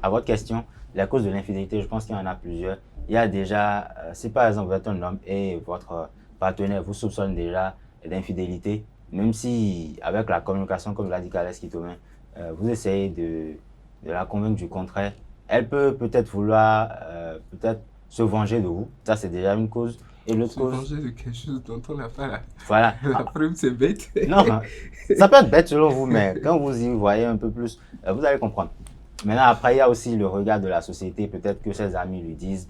votre question, la cause de l'infidélité, je pense qu'il y en a plusieurs. Il y a déjà, si par exemple vous êtes un homme et votre partenaire vous soupçonne déjà d'infidélité, même si avec la communication, comme l'a dit Kales Kitomé, vous essayez de la convaincre du contraire, elle peut peut-être vouloir se venger de vous. Ça, c'est déjà une cause. Et l'autre cause... Se venger de quelque chose dont on n'a pas la... Voilà. La preuve, c'est bête. Non, ça peut être bête selon vous, mais quand vous y voyez un peu plus, vous allez comprendre. Maintenant, après, il y a aussi le regard de la société. Peut-être que ses amis lui disent,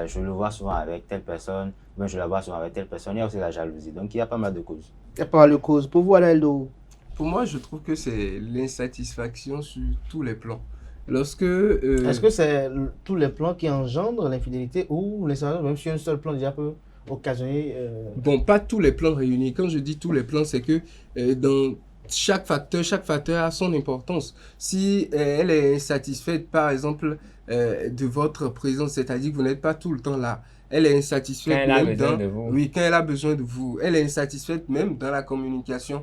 je le vois souvent avec telle personne, mais je la vois souvent avec telle personne. Il y a aussi la jalousie. Donc, il y a pas mal de causes. Il y a pas mal de causes. Pour vous, Alain, pour moi, je trouve que c'est l'insatisfaction sur tous les plans. Est-ce que c'est tous les plans qui engendrent l'infidélité ou l'insatisfaction, même si un seul plan déjà peut occasionner... Bon, pas tous les plans réunis. Quand je dis tous les plans, c'est que dans chaque facteur a son importance. Si elle est insatisfaite, par exemple, de votre présence, c'est-à-dire que vous n'êtes pas tout le temps là, elle est insatisfaite quand elle a besoin de vous. Elle est insatisfaite même dans la communication.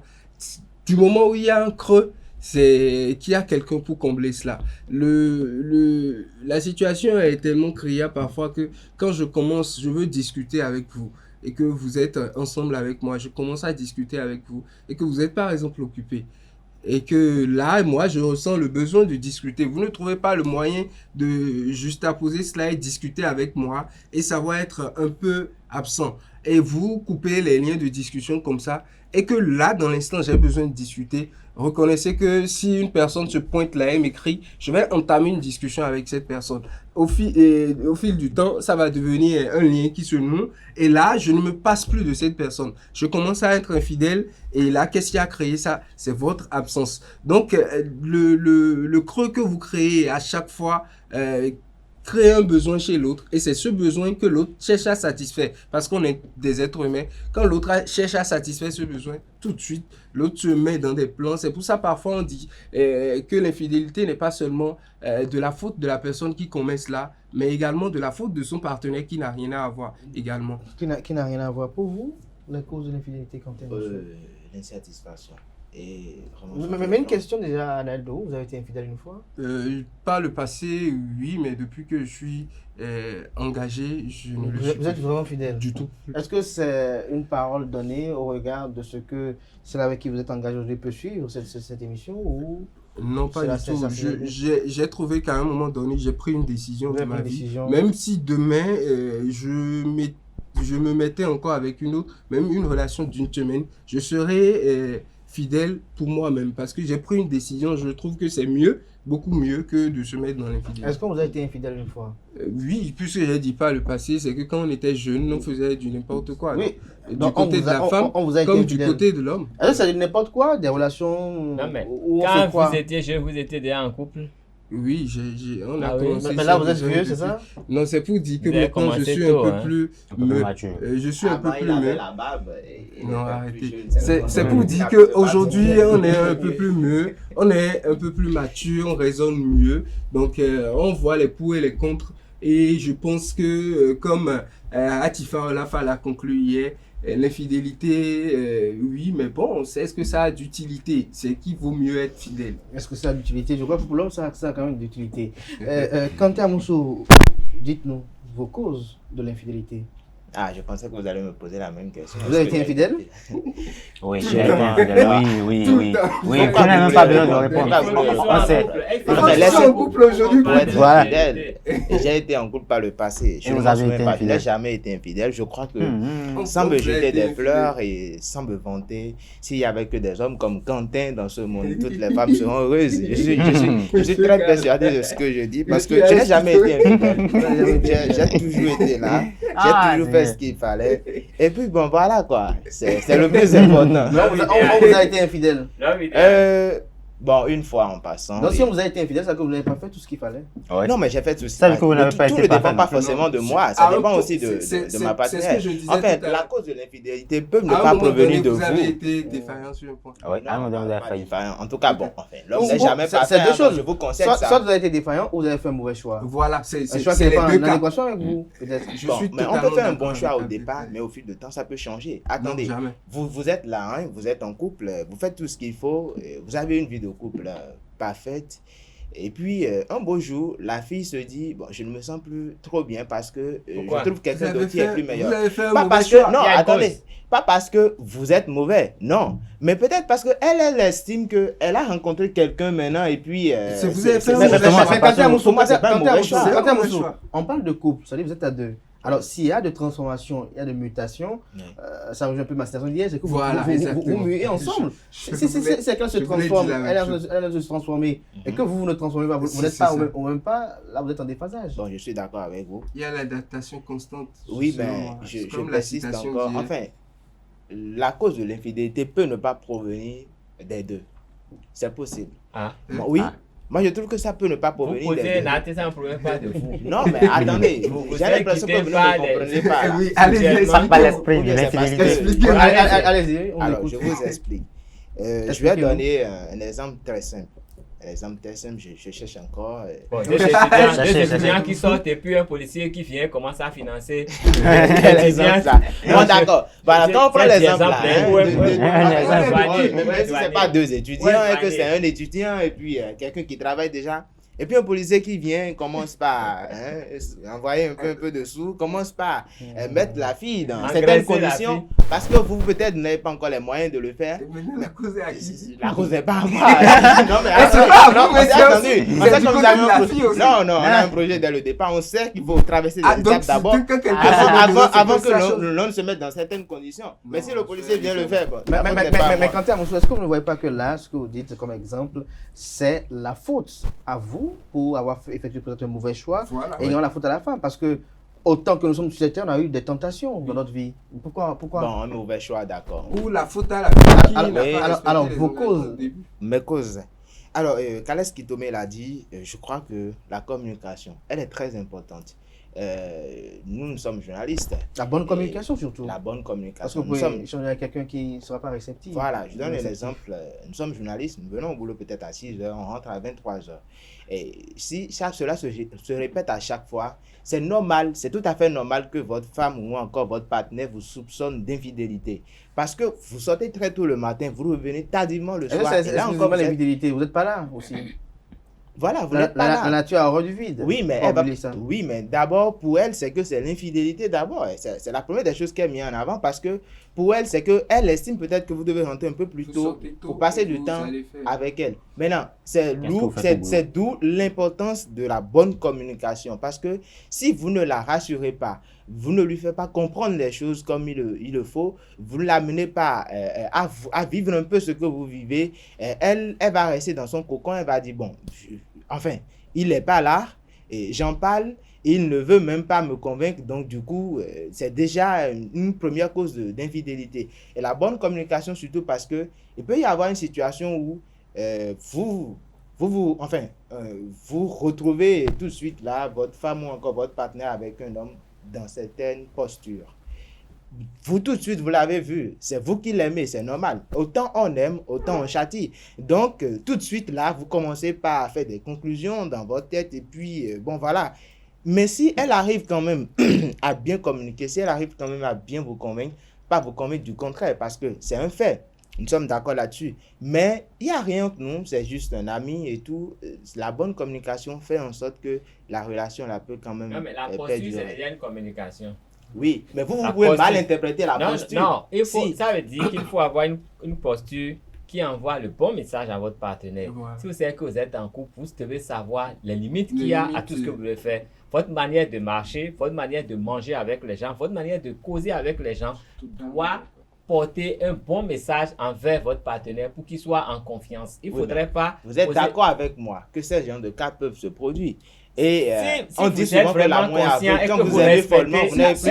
Du moment où il y a un creux, c'est qu'il y a quelqu'un pour combler cela. La situation est tellement criarde parfois que quand je veux discuter avec vous et que vous êtes ensemble avec moi, je commence à discuter avec vous et que vous n'êtes par exemple occupé. Et que là, moi, je ressens le besoin de discuter. Vous ne trouvez pas le moyen de juste apposer cela et discuter avec moi et savoir être un peu absent. Et vous coupez les liens de discussion comme ça. Et que là, dans l'instant, j'ai besoin de discuter. Reconnaissez que si une personne se pointe là et m'écrit, je vais entamer une discussion avec cette personne. Au fil du temps, ça va devenir un lien qui se noue. Et là, je ne me passe plus de cette personne. Je commence à être infidèle. Et là, qu'est-ce qui a créé ça? C'est votre absence. Donc, le creux que vous créez à chaque fois, créer un besoin chez l'autre et c'est ce besoin que l'autre cherche à satisfaire parce qu'on est des êtres humains. Quand l'autre cherche à satisfaire ce besoin, tout de suite, l'autre se met dans des plans. C'est pour ça parfois on dit que l'infidélité n'est pas seulement de la faute de la personne qui commet cela, mais également de la faute de son partenaire qui n'a rien à voir également. Qui n'a rien à voir. Pour vous, la cause de l'infidélité quand elle l'insatisfaction. Mais une question déjà, Analdo, vous avez été infidèle une fois? Par le passé, oui, mais depuis que je suis engagé, je ne le suis Vous êtes vraiment fidèle? Du tout. Est-ce que c'est une parole donnée au regard de ce que celle avec qui vous êtes engagé aujourd'hui peut suivre cette émission ou... Non, pas du tout. J'ai trouvé qu'à un moment donné, j'ai pris une décision de ma vie. Même si demain, je me mettais encore avec une autre, même une relation d'une semaine, je serais fidèle pour moi-même parce que j'ai pris une décision. Je trouve que c'est mieux, beaucoup mieux que de se mettre dans l'infidélité. Est-ce qu'on vous a été infidèle une fois? Oui, puisque j'ai dit pas le passé, c'est que quand on était jeune, on faisait du n'importe quoi. Oui. Du côté de la femme, comme du côté de l'homme. Est-ce que c'est n'importe quoi, des relations? Non, mais quand vous étiez jeune, vous étiez déjà en couple? Oui, on a commencé. Mais là, vous êtes vieux, c'est ça? Non, c'est pour dire que maintenant, je suis un peu plus mature. Je suis un peu plus mûr. Non, arrêtez. C'est pour dire qu'aujourd'hui, on est un peu plus mûr, on est un peu plus mature, on raisonne mieux. Donc, on voit les pour et les contre. Et je pense que, comme Atifa Olafa l'a conclu hier, l'infidélité, oui, mais bon, est-ce que ça a d'utilité? C'est qu'il vaut mieux être fidèle. Est-ce que ça a d'utilité? Je crois que pour l'homme, ça a quand même d'utilité. Kanté Amoussou, dites-nous vos causes de l'infidélité. Ah, je pensais que vous allez me poser la même question. Vous avez été infidèle? Oui, j'ai été infidèle. Oui. Oui, je n'ai même pas besoin de répondre. Laissez en couple aujourd'hui pour être fidèle. J'ai été en couple par le passé. Je n'ai jamais été infidèle. Je crois que sans me jeter des fleurs et sans me vanter, s'il n'y avait que des hommes comme Quentin dans ce monde, toutes les femmes seront heureuses. Je suis très persuadé de ce que je dis parce que je n'ai jamais été infidèle. J'ai toujours été là. J'ai toujours fait ce qu'il fallait. Et puis bon, voilà quoi. C'est le plus important. On vous a été infidèle? Bon, une fois en passant. Donc si on vous a été infidèle, c'est que vous n'avez pas fait tout ce qu'il fallait? Ouais. Non, mais j'ai fait tout ce qu'il fallait. Tout ne dépend pas forcément de moi. Ça dépend aussi de ma partenaire. En fait, la cause de l'infidélité peut ne pas provenir de vous. Vous avez été défaillant sur un point. Oui, à un moment donné, vous avez failli. En tout cas, bon, enfin, l'homme n'est jamais parfait. C'est deux choses. Je vous conseille ça. Soit vous avez été défaillant ou vous avez fait un mauvais choix. Voilà, c'est un choix qui n'est pas en adéquation avec vous, peut-être. Mais on peut faire un bon choix au départ, mais au fil du temps, ça peut changer. Attendez, vous êtes là, vous êtes en couple, vous faites tout ce qu'il faut, vous avez une vie de couple parfaite. Et puis, un beau jour, la fille se dit, bon, je ne me sens plus trop bien parce que je trouve quelqu'un d'autre qui est plus meilleur. Pas parce que, non, attendez, pas parce que vous êtes mauvais, non. Mais peut-être parce qu'elle estime qu'elle a rencontré quelqu'un maintenant et puis... vous avez fait un mauvais choix. On parle de couple, c'est-à-dire vous êtes à deux. Alors, s'il y a de transformation, il y a de mutation, ça rejoint un peu ma citation d'hier, c'est que vous muez ensemble. Si quelqu'un se transforme, elle a besoin de se transformer, et que vous ne transformez pas, vous n'êtes pas au même pas, là vous êtes en déphasage. Bon, je suis d'accord avec vous. Il y a l'adaptation constante. Oui, mais je persiste encore. Enfin, la cause de l'infidélité peut ne pas provenir des deux. C'est possible. Oui. Moi, je trouve que ça peut ne pas provenir des deux. Ça ne provient pas de vous. Non, mais attendez, j'ai l'impression que vous ne me comprenez pas. Oui, allez-y. Pas l'esprit de l'infidélité. Allez-y, alors, je vous explique. Je vais donner un exemple très simple. L'exemple très simple, je cherche encore. Bon, des étudiants qui sortent et puis un policier qui vient commence à financer les étudiants. Bon, d'accord. Voilà, quand on prend l'exemple là, même si c'est pas 2 étudiants, et que c'est un étudiant et puis quelqu'un qui travaille déjà. Et puis un policier qui vient commence par envoyer un peu de sous, commence par mettre la fille dans certaines conditions, parce que vous peut-être n'avez pas encore les moyens de le faire. La cause est à qui? La cause n'est pas à moi. Non mais attendez, on a un projet dès le départ, on sait qu'il faut traverser des étapes d'abord, avant que l'on ne se mette dans certaines conditions. Mais si le policier vient le faire, mais quand est-ce que vous ne voyez pas que là, ce que vous dites comme exemple, c'est la faute à vous pour avoir effectué peut-être un mauvais choix, et ayant la faute à la femme, parce que autant que nous sommes sur cette terre, on a eu des tentations dans notre vie. Pourquoi Bon, un mauvais choix, d'accord. Ou la faute à la femme. Alors, vos causes. Mes causes. Alors, Kales Kitome l'a dit, je crois que la communication, elle est très importante. Nous sommes journalistes. La bonne communication surtout. La bonne communication. Parce que vous pouvez échanger avec quelqu'un qui ne sera pas réceptif. Voilà, je donne un exemple. Nous sommes journalistes, nous venons au boulot peut-être à 6 h, on rentre à 23 h. Et si cela se répète à chaque fois, c'est normal, c'est tout à fait normal que votre femme ou encore votre partenaire vous soupçonne d'infidélité. Parce que vous sortez très tôt le matin, vous revenez tardivement le soir. Et là encore, l'infidélité, vous n'êtes pas là aussi. Voilà, vous n'êtes pas là. La nature a horreur du vide. Oui, mais d'abord, pour elle, c'est que c'est l'infidélité d'abord. C'est la première des choses qu'elle met en avant parce que pour elle, c'est qu'elle estime peut-être que vous devez rentrer un peu plus tôt pour passer du temps avec elle. Maintenant, c'est d'où l'importance de la bonne communication parce que si vous ne la rassurez pas, vous ne lui faites pas comprendre les choses comme il le faut, vous ne l'amenez pas à vivre un peu ce que vous vivez, elle va rester dans son cocon, elle va dire, bon, enfin, il n'est pas là, et j'en parle, il ne veut même pas me convaincre, donc du coup, c'est déjà une première cause d'infidélité. Et la bonne communication, surtout parce que il peut y avoir une situation où vous retrouvez tout de suite là, votre femme ou encore votre partenaire avec un homme dans certaines postures. Vous tout de suite, vous l'avez vu, c'est vous qui l'aimez, c'est normal. Autant on aime, autant on châtie. Donc, tout de suite, là, vous commencez par faire des conclusions dans votre tête et puis, bon, voilà. Mais si elle arrive quand même à bien communiquer, si elle arrive quand même à bien vous convaincre, pas vous convaincre du contraire, parce que c'est un fait. Nous sommes d'accord là-dessus. Mais il n'y a rien entre nous, c'est juste un ami et tout. La bonne communication fait en sorte que la relation là peut quand même. Non, mais la posture, c'est déjà une communication. Oui, mais vous pouvez mal interpréter la posture. Non, ça veut dire qu'il faut avoir une posture qui envoie le bon message à votre partenaire. Voilà. Si vous savez que vous êtes en couple, vous devez savoir les limites qu'il y a à tout ce que vous voulez faire. Votre manière de marcher, votre manière de manger avec les gens, votre manière de causer avec les gens doit porter un bon message envers votre partenaire pour qu'il soit en confiance. Il ne faudrait pas... Vous êtes d'accord avec moi que ces genres de cas peuvent se produire. Et on dit souvent que la conscient et que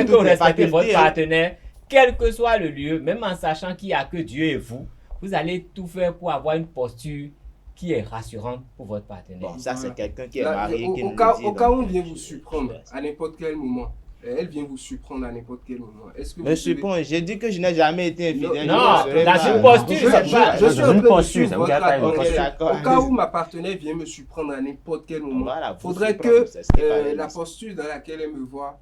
vous respectez votre partenaire, quel que soit le lieu, même en sachant qu'il n'y a que Dieu et vous allez tout faire pour avoir une posture qui est rassurante pour votre partenaire. Bon, ça c'est quelqu'un qui est marié. Au cas où on vient vous surprendre à n'importe quel moment, elle vient vous surprendre à n'importe quel moment. Est-ce que me surprendre, j'ai dit que je n'ai jamais été infidèle. Non, dans une posture, je suis en train de suivre votre au cas où ma partenaire vient me surprendre à n'importe quel moment, il faudrait que la posture dans laquelle elle me voit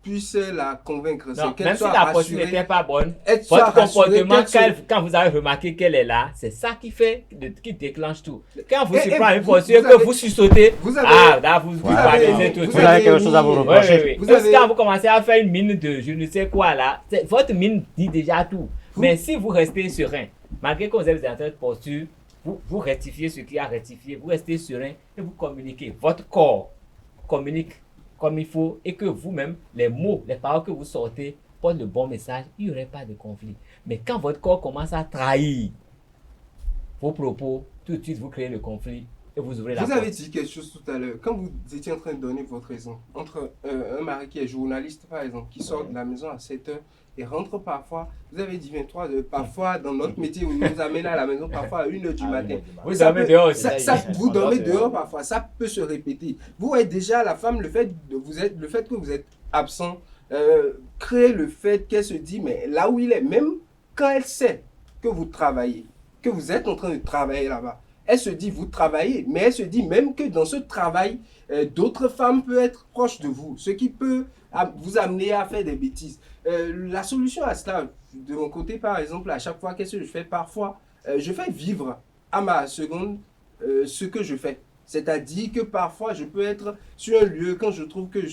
puisse la convaincre. Non, même si la posture n'était pas bonne, votre comportement, quand vous avez remarqué qu'elle est là, c'est ça qui déclenche tout. Quand vous surprend une posture, que vous sursautez, là vous parlez tout. Vous avez quelque chose à vous reprocher. Quand vous commencez à faire une mine de je ne sais quoi là, votre mine dit déjà tout. Mais si vous restez serein, malgré que vous êtes dans cette posture, vous rectifiez ce qui a rectifié, vous restez serein et vous communiquez. Votre corps communique comme il faut et que vous-même, les mots, les paroles que vous sortez portent le bon message, il n'y aurait pas de conflit. Mais quand votre corps commence à trahir vos propos, tout de suite vous créez le conflit et vous ouvrez la porte. Vous avez dit quelque chose tout à l'heure, quand vous étiez en train de donner votre raison, entre un mari qui est journaliste par exemple, qui sort de la maison à 7 h et rentre parfois, vous avez dit 23 h, parfois dans notre métier, vous nous amenez à la maison parfois à 1 h du matin. Vous dormez dehors aussi. Vous dormez dehors parfois, ça peut se répéter. Vous êtes déjà la femme, le fait que vous êtes absent, crée le fait qu'elle se dit, mais là où il est, même quand elle sait que vous travaillez, que vous êtes en train de travailler là-bas, elle se dit, vous travaillez, mais elle se dit même que dans ce travail, d'autres femmes peuvent être proches de vous, ce qui peut vous amener à faire des bêtises. La solution à cela, de mon côté, par exemple, à chaque fois, qu'est-ce que je fais? Parfois, je fais vivre à ma seconde ce que je fais. C'est-à-dire que parfois, je peux être sur un lieu, quand je trouve que je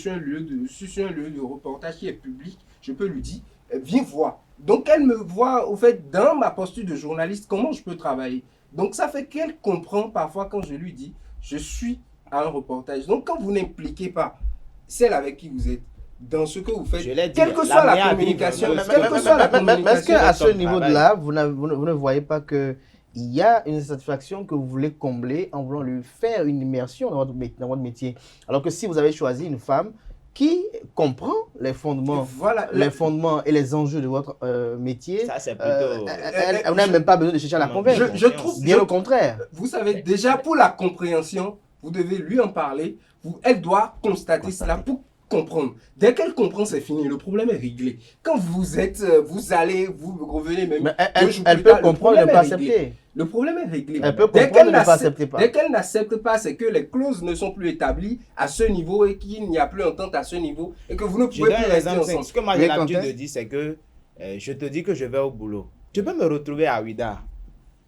suis sur un lieu de reportage qui est public, je peux lui dire, viens voir. Donc, elle me voit, au fait, dans ma posture de journaliste, comment je peux travailler. Donc, ça fait qu'elle comprend parfois quand je lui dis, je suis à un reportage. Donc, quand vous n'impliquez pas celle avec qui vous êtes, dans ce que vous faites, quelle que soit la communication, mais est-ce qu'à ce niveau-là, vous ne voyez pas que il y a une satisfaction que vous voulez combler en voulant lui faire une immersion dans votre métier. Alors que si vous avez choisi une femme qui comprend les fondements, les fondements et les enjeux de votre métier, ça, c'est plutôt... elle n'a même pas besoin de chercher à la convaincre. Je trouve bien au contraire. Vous savez, déjà pour la compréhension, vous devez lui en parler. Elle doit constater cela pour comprendre. Dès qu'elle comprend, c'est fini. Le problème est réglé. Quand vous êtes, vous revenez même. Mais elle peut comprendre et ne pas accepter. Le problème est réglé. Elle peut comprendre et ne pas accepter pas. Dès qu'elle n'accepte pas, c'est que les clauses ne sont plus établies à ce niveau et qu'il n'y a plus entente à ce niveau et que vous ne pouvez plus rester ensemble. Ce que moi j'ai l'habitude de dire, c'est que je te dis que je vais au boulot. Tu peux me retrouver à Ouidah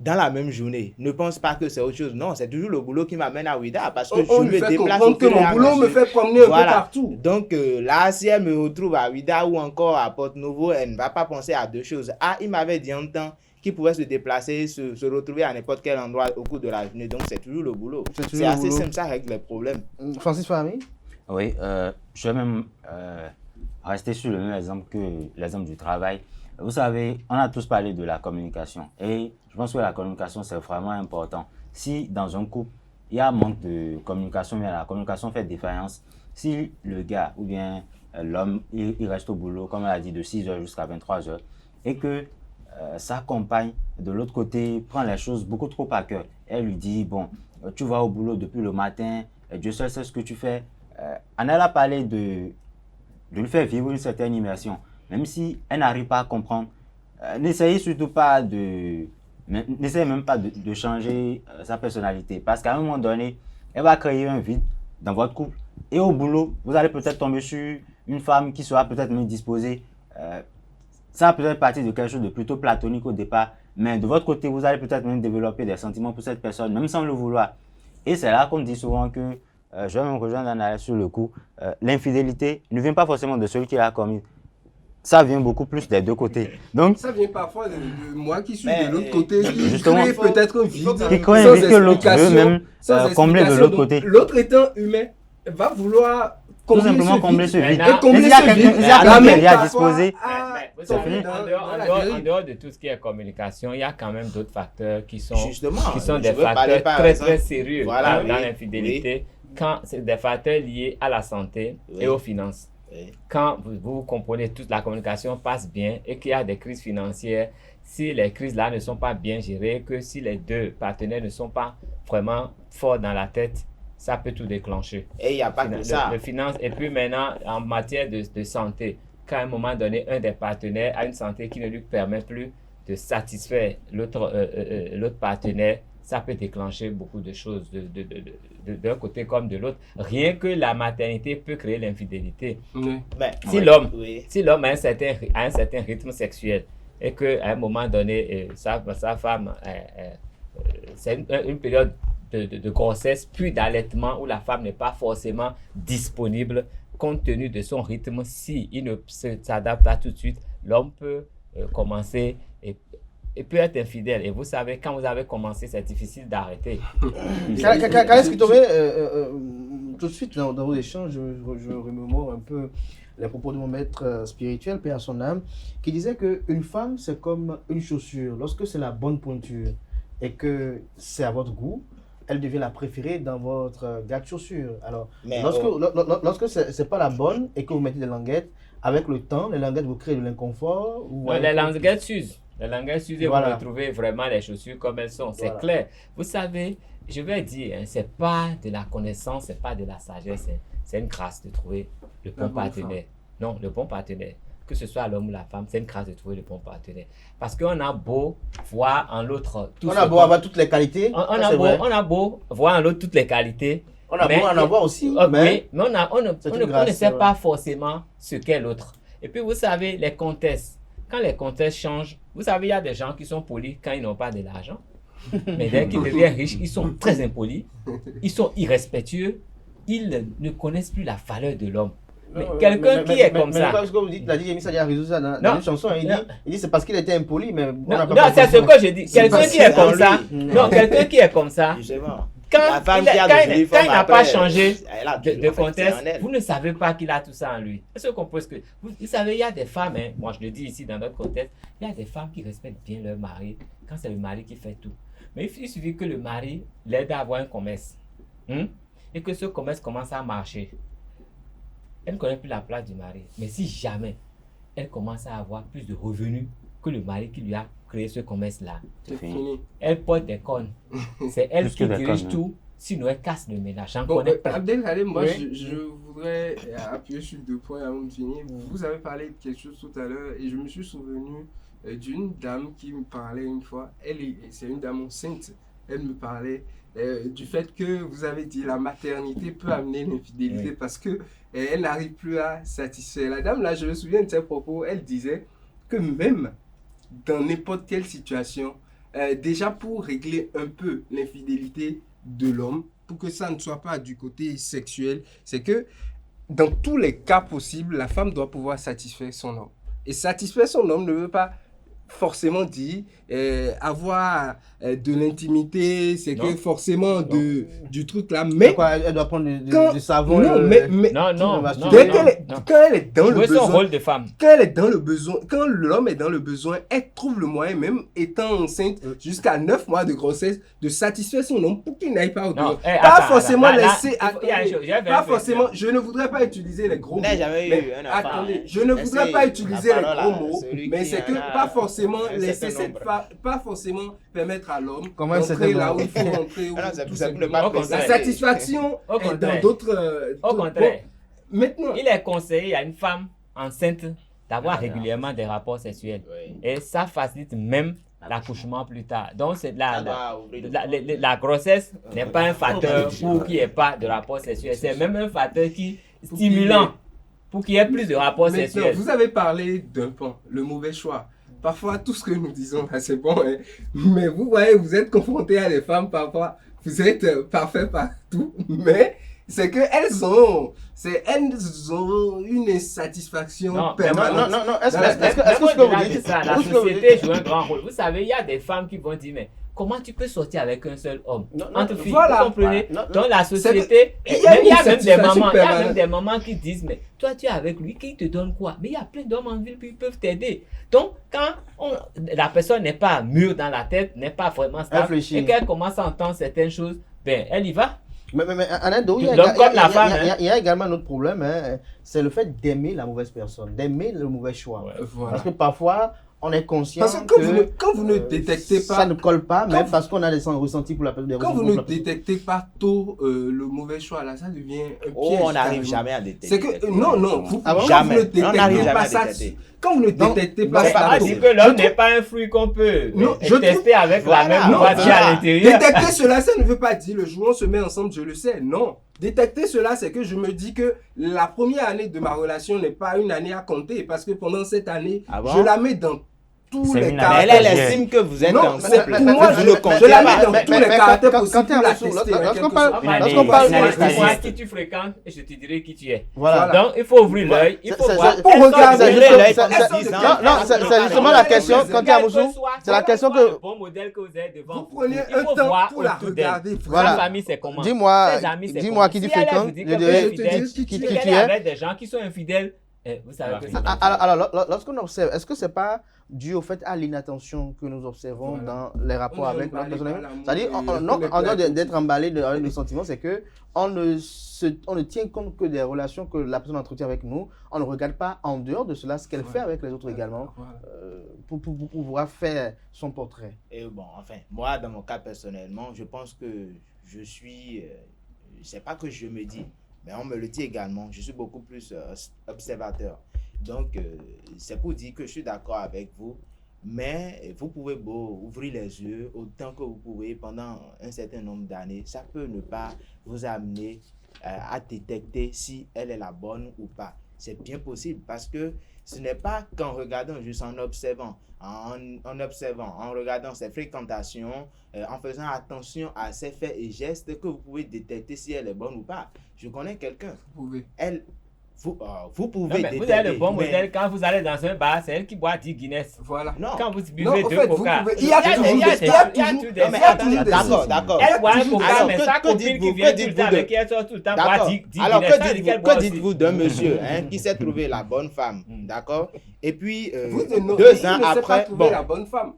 dans la même journée. Ne pense pas que c'est autre chose. Non, c'est toujours le boulot qui m'amène à Ouidah parce que je me déplace. Que mon boulot me fait promener un peu partout. Donc là, si elle me retrouve à Ouidah ou encore à Porte-Nouveau, elle ne va pas penser à deux choses. Ah, il m'avait dit un temps qu'il pouvait se déplacer, se retrouver à n'importe quel endroit au cours de la journée. Donc c'est toujours le boulot. C'est assez simple, ça règle les problèmes. Francis Fahmy? Oui, je vais même rester sur le même exemple que l'exemple du travail. Vous savez, on a tous parlé de la communication et je pense que la communication, c'est vraiment important. Si dans un couple, il y a un manque de communication, bien la communication fait défaillance, si le gars ou bien l'homme, il reste au boulot, comme elle a dit, de 6h jusqu'à 23h, et que sa compagne, de l'autre côté, prend les choses beaucoup trop à cœur. Elle lui dit, bon, tu vas au boulot depuis le matin, Dieu seul sait ce que tu fais. On a parlé de lui faire vivre une certaine immersion. Même si elle n'arrive pas à comprendre, n'essayez surtout pas n'essayez même pas de changer sa personnalité. Parce qu'à un moment donné, elle va créer un vide dans votre couple. Et au boulot, vous allez peut-être tomber sur une femme qui sera peut-être même disposée. Ça va peut-être partir de quelque chose de plutôt platonique au départ. Mais de votre côté, vous allez peut-être même développer des sentiments pour cette personne, même sans le vouloir. Et c'est là qu'on dit souvent que, je vais me rejoindre Anna sur le coup, l'infidélité ne vient pas forcément de celui qui l'a commis. Ça vient beaucoup plus des deux côtés. Donc, ça vient parfois de moi qui suis de l'autre côté, qui crée peut-être un vide, qui crée un vide que l'autre veut même combler de l'autre côté. L'autre étant humain va vouloir tout simplement combler ce vide. Et combler ce vide, il y a quelqu'un qui est à disposer. En dehors de tout ce qui est communication, il y a quand même d'autres facteurs qui sont des facteurs très sérieux dans l'infidélité. Quand c'est des facteurs liés à la santé et aux finances. Quand vous comprenez toute la communication passe bien et qu'il y a des crises financières, si les crises là ne sont pas bien gérées, que si les deux partenaires ne sont pas vraiment forts dans la tête, ça peut tout déclencher. Et il n'y a pas que ça. Le finance, et puis maintenant, en matière de santé, quand à un moment donné, un des partenaires a une santé qui ne lui permet plus de satisfaire l'autre partenaire, ça peut déclencher beaucoup de choses d'un côté comme de l'autre. Rien que la maternité peut créer l'infidélité. Si l'homme a un certain rythme sexuel et qu'à un moment donné, sa femme, c'est une période de grossesse puis d'allaitement où la femme n'est pas forcément disponible compte tenu de son rythme, s'il ne s'adapte pas tout de suite, l'homme peut commencer et peut être infidèle. Et vous savez, quand vous avez commencé, c'est difficile d'arrêter. Qu'est-ce qui tombait tout de suite dans vos échanges, je remémore un peu les propos de mon maître spirituel, paix à son âme, qui disait qu'une femme, c'est comme une chaussure. Lorsque c'est la bonne pointure et que c'est à votre goût, elle devient la préférée dans votre gars de chaussures. Alors, lorsque c'est pas la bonne et que vous mettez des languettes, avec le temps, les languettes vous créent de l'inconfort. Les languettes s'usent. Les languettes s'usent et vous retrouvez vraiment les chaussures comme elles sont. C'est clair. Vous savez, je vais dire, c'est pas de la connaissance, c'est pas de la sagesse. C'est une grâce de trouver le bon partenaire. Non, le bon partenaire. que ce soit l'homme ou la femme, c'est une grâce de trouver le bon partenaire. Parce qu'on a beau voir en l'autre... On a beau avoir toutes les qualités. On a beau voir en l'autre toutes les qualités. On a beau en avoir aussi. Mais on ne sait pas forcément ce qu'est l'autre. Et puis vous savez, les contextes, quand les contextes changent, vous savez, il y a des gens qui sont polis quand ils n'ont pas de l'argent. Mais dès qu'ils deviennent riches, ils sont très impolis, ils sont irrespectueux, ils ne connaissent plus la valeur de l'homme. Mais quelqu'un qui est comme ça. Parce que vous dites, la DJ Missa a résolu ça dans une chanson. Il dit c'est parce qu'il était impoli, mais. Non, c'est ce que je dis. Quelqu'un qui est comme ça. Non, quelqu'un qui est comme ça. Quand il n'a pas changé de contexte, vous ne savez pas qu'il a tout ça en lui. Est-ce qu'on pense que vous savez, il y a des femmes, hein, moi je le dis ici dans notre contexte, il y a des femmes qui respectent bien leur mari quand c'est le mari qui fait tout. Mais il suffit que le mari l'aide à avoir un commerce et que ce commerce commence à marcher. Elle ne connaît plus la place du mari. Mais si jamais elle commence à avoir plus de revenus que le mari qui lui a créé ce commerce-là, c'est fini. Elle porte des connes. C'est elle qui dirige tout. Sinon, elle casse le ménage. Abdelhalim, moi, je voudrais appuyer sur 2 points avant de finir. Vous avez parlé de quelque chose tout à l'heure et je me suis souvenu d'une dame qui me parlait une fois. C'est une dame enceinte. Elle me parlait du fait que vous avez dit la maternité peut amener l'infidélité parce que elle n'arrive plus à satisfaire. La dame, là, je me souviens de ses propos, elle disait que même dans n'importe quelle situation, déjà pour régler un peu l'infidélité de l'homme, pour que ça ne soit pas du côté sexuel, c'est que dans tous les cas possibles, la femme doit pouvoir satisfaire son homme. Et satisfaire son homme ne veut pas forcément dire avoir de l'intimité, c'est que forcément du truc là, mais quoi, elle doit prendre du savon. Non, quand elle est dans le besoin, son rôle de femme. Quand elle est dans le besoin, quand l'homme est dans le besoin, elle trouve le moyen, même étant enceinte jusqu'à 9 mois de grossesse, de satisfaire son homme pour qu'il n'aille pas au dehors. Pas forcément laisser. Pas forcément. Je ne voudrais pas utiliser les gros mots. Attendez, je ne voudrais pas utiliser les gros mots, mais c'est que pas forcément laisser cette femme, pas forcément permettre à l'homme d'entrer là où il faut entrer. La satisfaction est dans d'autres. Au contraire. Maintenant, il est conseillé à une femme enceinte d'avoir régulièrement des rapports sexuels. Et ça facilite même l'accouchement plus tard. Donc, la grossesse n'est pas un facteur pour qu'il n'y ait pas de rapports sexuels. C'est même un facteur stimulant pour qu'il y ait plus de rapports sexuels. Vous avez parlé d'un pan, le mauvais choix. Parfois, tout ce que nous disons, c'est bon, hein. Mais vous voyez, vous êtes confrontés à des femmes, parfois, vous êtes parfaits partout, mais c'est qu'elles ont une insatisfaction permanente. Non. Est-ce que ce que vous dites, ça, la société joue un grand rôle. Vous savez, il y a des femmes qui vont dire, mais comment tu peux sortir avec un seul homme entre filles, vous comprenez? Dans la société, il y a même des mamans qui disent, mais toi tu es avec lui, qui te donne quoi? Mais il y a plein d'hommes en ville qui peuvent t'aider. Donc, quand la personne n'est pas mûre dans la tête, n'est pas vraiment stable, et qu'elle commence à entendre certaines choses, ben elle y va. Mais il y a également un autre problème, hein, c'est le fait d'aimer la mauvaise personne, d'aimer le mauvais choix. Voilà. Parce que parfois, on est conscient quand vous ne détectez pas, ça ne colle pas, même parce qu'on a des ressentis pour la personne. Quand vous ne détectez pas tôt le mauvais choix, là, ça devient un piège. On n'arrive jamais à détecter. C'est que non, quand vous ne détectez pas ça, quand vous ne détectez pas ça, tôt, que l'homme n'est pas un fruit qu'on peut tester avec la même moitié à l'intérieur. Détecter cela, ça ne veut pas dire le jour où on se met ensemble, je le sais. Non. Détecter cela, c'est que je me dis que la première année de ma relation n'est pas une année à compter parce que pendant cette année, je la mets dans tous les cas. Elle estime que vous êtes en couple. Pour moi, je la mets dans tous les caractères possibles pour la tester. Lorsqu'on parle de qui tu fréquentes, et je te dirai qui tu es. Donc, il faut ouvrir l'œil. Il faut voir. Pour regarder l'œil. Non, c'est justement la question. Quand tu es à Moussou, c'est la question que. Bon modèle que vous avez devant vous. Prenez un temps pour la regarder. Sa famille, c'est comment? Dis-moi qui tu fréquentes. Je dirai qui tu es. Il y a des gens qui sont infidèles. Vous savez que c'est alors, lorsqu'on observe, est-ce que c'est pas dû au fait à l'inattention que nous observons dans les rapports avec notre personnalité? C'est-à-dire, en dehors d'être emballé de sentiments, c'est que on ne tient compte que des relations que la personne entretient avec nous. On ne regarde pas en dehors de cela ce qu'elle fait avec les autres également pour pouvoir faire son portrait. Et bon, enfin, moi, dans mon cas personnellement, je pense que je suis, c'est pas que je me dis, mais on me le dit également, je suis beaucoup plus observateur. Donc, c'est pour dire que je suis d'accord avec vous, mais vous pouvez ouvrir les yeux autant que vous pouvez pendant un certain nombre d'années. Ça peut ne pas vous amener à détecter si elle est la bonne ou pas. C'est bien possible parce que ce n'est pas qu'en regardant, juste en observant, en regardant ses fréquentations, en faisant attention à ses faits et gestes que vous pouvez détecter si elle est bonne ou pas. Je connais quelqu'un. Vous pouvez détecter. Vous avez le bon modèle quand vous allez dans un bar, c'est elle qui boit 10 Guinness. Voilà. Non. Quand vous buvez 2 Coca. Il y a toujours des D'accord. Elle boit un Coca, mais sa copine qui vient tout le temps avec elle sort tout le temps boit 10 Guinness. Alors que dites-vous d'un monsieur qui s'est trouvé la bonne femme, d'accord? Et puis 2 ans après, la bonne femme.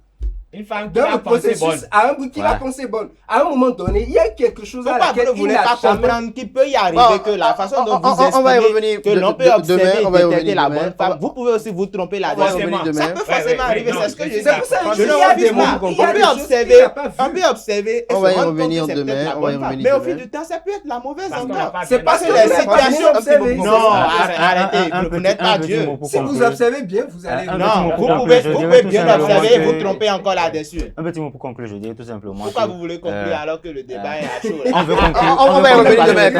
Une femme qui dans a le pensé bonne. processus, à un bout qu'il a pensé bonne. À un moment donné, il y a quelque chose à laquelle vous ne voulez pas comprendre qu'il peut y arriver que la façon dont vous exprimez que l'on peut observer et détecter la bonne femme, vous pouvez aussi vous tromper là-dessus. Ça peut forcément arriver, c'est ce que je dis. Je ne refuse pas. On peut observer et se rendre compte que c'est peut-être la bonne femme. Mais au fil du temps, ça peut être la mauvaise encore. C'est parce que les situations... Non, arrêtez, vous n'êtes pas Dieu. Si vous observez bien, vous allez... Non, vous pouvez bien observer et vous tromper encore là-dessus. Un petit mot pour conclure, je dirais tout simplement. Pourquoi vous voulez conclure alors que le débat est à chaud? On veut conclure. On va y revenir demain.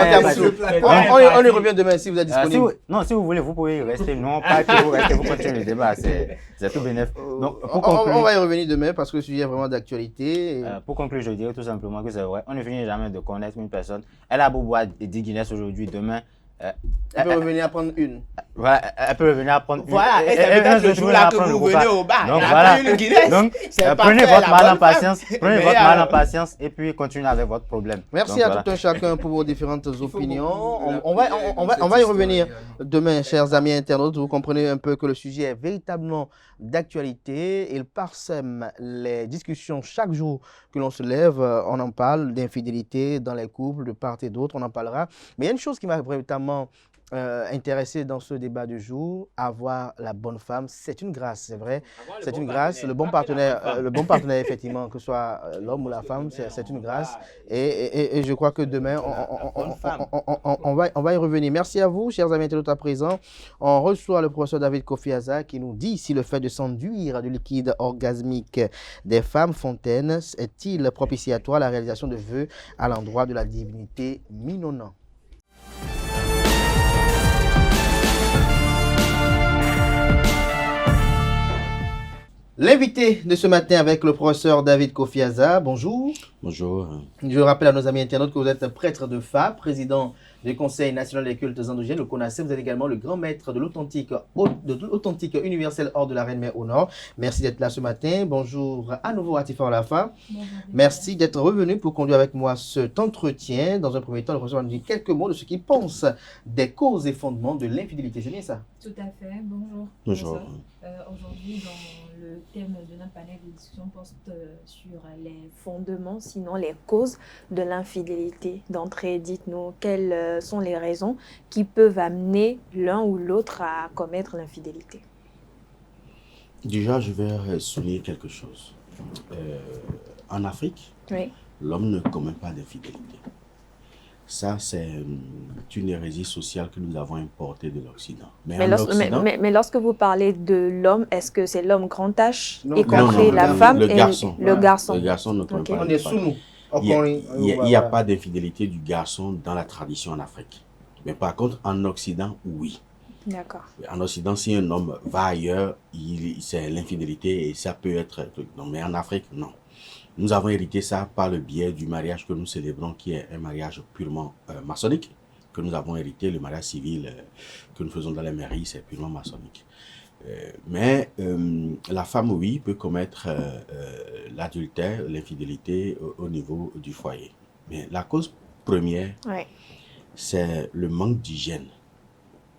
On y revient demain si vous êtes disponible. Non, si vous voulez, vous pouvez y rester. Non, pas que vous restez, vous continuez le débat. C'est tout bénéf. On va y revenir demain parce que le sujet est vraiment d'actualité. Pour conclure, je dirais tout simplement que c'est vrai. On ne finit jamais de connaître une personne. Elle a beau boire 10 Guinness aujourd'hui, demain. Elle peut revenir à prendre une. Voilà, elle peut revenir à prendre une. Voilà, et c'est peut-être le jour-là que vous venez au bar. Donc voilà. Donc prenez votre mal en patience. Prenez votre mal en patience et puis continuez avec votre problème. Merci à tout un chacun pour vos différentes opinions. On va y revenir demain, chers amis internautes. Vous comprenez un peu que le sujet est véritablement d'actualité. Il parsème les discussions chaque jour que l'on se lève. On en parle d'infidélité dans les couples, de part et d'autre. On en parlera. Mais il y a une chose qui m'a véritablement intéressé dans ce débat du jour, avoir la bonne femme, c'est une grâce, c'est vrai, c'est une grâce. Le bon partenaire, effectivement, que ce soit l'homme ou la femme, c'est une grâce. Et je crois que demain, on va y revenir. Merci à vous, chers amis internautes à présent. On reçoit le professeur David Kofi-Aza qui nous dit si le fait de s'enduire du liquide orgasmique des femmes fontaines est-il propitiatoire à la réalisation de vœux à l'endroit de la divinité Minonan. L'invité de ce matin avec le professeur David Kofi-Aza, bonjour. Bonjour. Je rappelle à nos amis internautes que vous êtes prêtre de FA, président du Conseil national des cultes endogènes, le CONACEF. Vous êtes également le grand maître de l'authentique universel hors de la Reine-Mère au Nord. Merci d'être là ce matin. Bonjour à nouveau à Tifa Olafa. Merci d'être revenu pour conduire avec moi cet entretien. Dans un premier temps, le professeur va nous dire quelques mots de ce qu'il pense des causes et fondements de l'infidélité. C'est bien ça? Tout à fait. Bonjour. Bonjour. Aujourd'hui, dans le thème de notre panel de discussion porte sur les fondements, sinon les causes de l'infidélité. D'entrée, dites-nous quelles sont les raisons qui peuvent amener l'un ou l'autre à commettre l'infidélité. Déjà, je vais souligner quelque chose. En Afrique, l'homme ne commet pas d'infidélité. Ça, c'est une hérésie sociale que nous avons importée de l'Occident. Mais lorsque vous parlez de l'homme, est-ce que c'est l'homme grand H, y compris la femme le garçon. Le garçon. Le garçon ne commet pas d'infidélité. Il n'y a pas d'infidélité du garçon dans la tradition en Afrique. Mais par contre, en Occident, oui. D'accord. En Occident, si un homme va ailleurs, c'est l'infidélité et ça peut être... Non, mais en Afrique, non. Nous avons hérité ça par le biais du mariage que nous célébrons, qui est un mariage purement maçonnique, que nous avons hérité, le mariage civil que nous faisons dans les mairies, c'est purement maçonnique. Mais la femme, oui, peut commettre l'adultère, l'infidélité au niveau du foyer. Mais la cause première, c'est le manque d'hygiène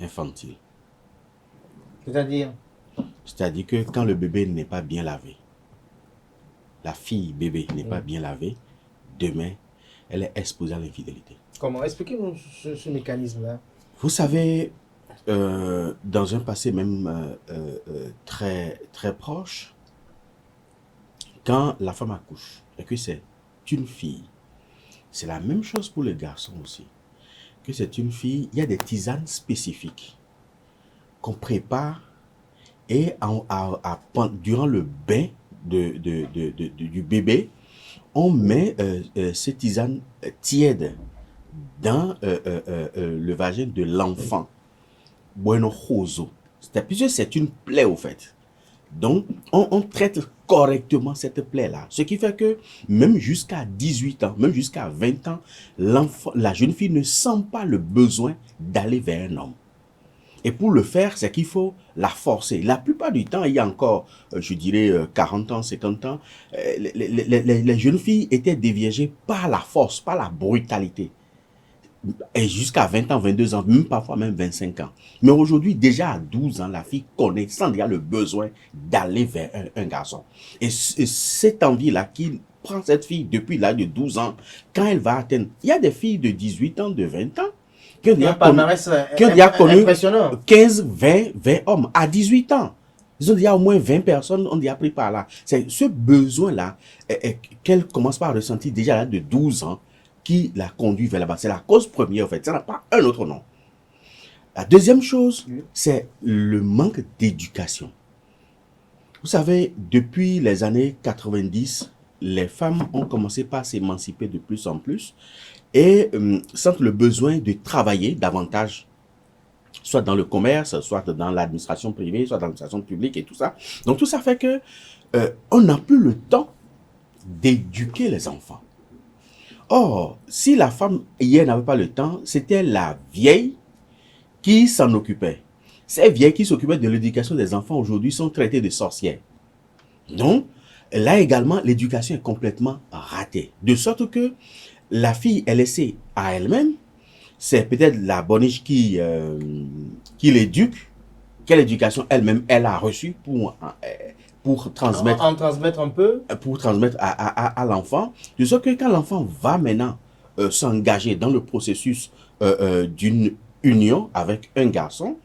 infantile. C'est-à-dire? C'est-à-dire que quand le bébé n'est pas bien lavé, la fille bébé n'est pas bien lavée, demain, elle est exposée à l'infidélité. Comment? Expliquez-nous ce mécanisme-là. Vous savez, dans un passé même très, très proche, quand la femme accouche et que c'est une fille, c'est la même chose pour le garçon aussi. Que c'est une fille, il y a des tisanes spécifiques qu'on prépare et durant le bain du bébé, on met cette tisane tiède dans le vagin de l'enfant. Bueno roso. C'est une plaie au fait. Donc, on traite correctement cette plaie-là. Ce qui fait que même jusqu'à 18 ans, même jusqu'à 20 ans, la jeune fille ne sent pas le besoin d'aller vers un homme. Et pour le faire, c'est qu'il faut la forcer. La plupart du temps, il y a encore, je dirais, 40 ans, 50 ans, les jeunes filles étaient déviégées par la force, par la brutalité. Et jusqu'à 20 ans, 22 ans, même parfois même 25 ans. Mais aujourd'hui, déjà à 12 ans, la fille connaît, sent déjà le besoin d'aller vers un garçon. Et cette envie-là qui prend cette fille depuis l'âge de 12 ans, quand elle va atteindre... Il y a des filles de 18 ans, de 20 ans, qui ont déjà connu 15, 20 hommes à 18 ans. Ils ont déjà au moins 20 personnes, ont déjà pris par là. C'est ce besoin-là qu'elle commence par ressentir déjà à l'âge de 12 ans, qui la conduit vers là-bas. C'est la cause première, en fait. Ça n'a pas un autre nom. La deuxième chose, c'est le manque d'éducation. Vous savez, depuis les années 90, les femmes ont commencé par s'émanciper de plus en plus et sentent le besoin de travailler davantage, soit dans le commerce, soit dans l'administration privée, soit dans l'administration publique et tout ça. Donc tout ça fait que on n'a plus le temps d'éduquer les enfants. Or, si la femme hier n'avait pas le temps, c'était la vieille qui s'en occupait. Ces vieilles qui s'occupaient de l'éducation des enfants aujourd'hui sont traitées de sorcières. Donc, là également, l'éducation est complètement ratée. De sorte que la fille est laissée à elle-même. C'est peut-être la boniche qui l'éduque. Quelle éducation elle-même elle a reçue pour transmettre, pour transmettre à l'enfant, de sorte que quand l'enfant va maintenant s'engager dans le processus d'une union avec un garçon,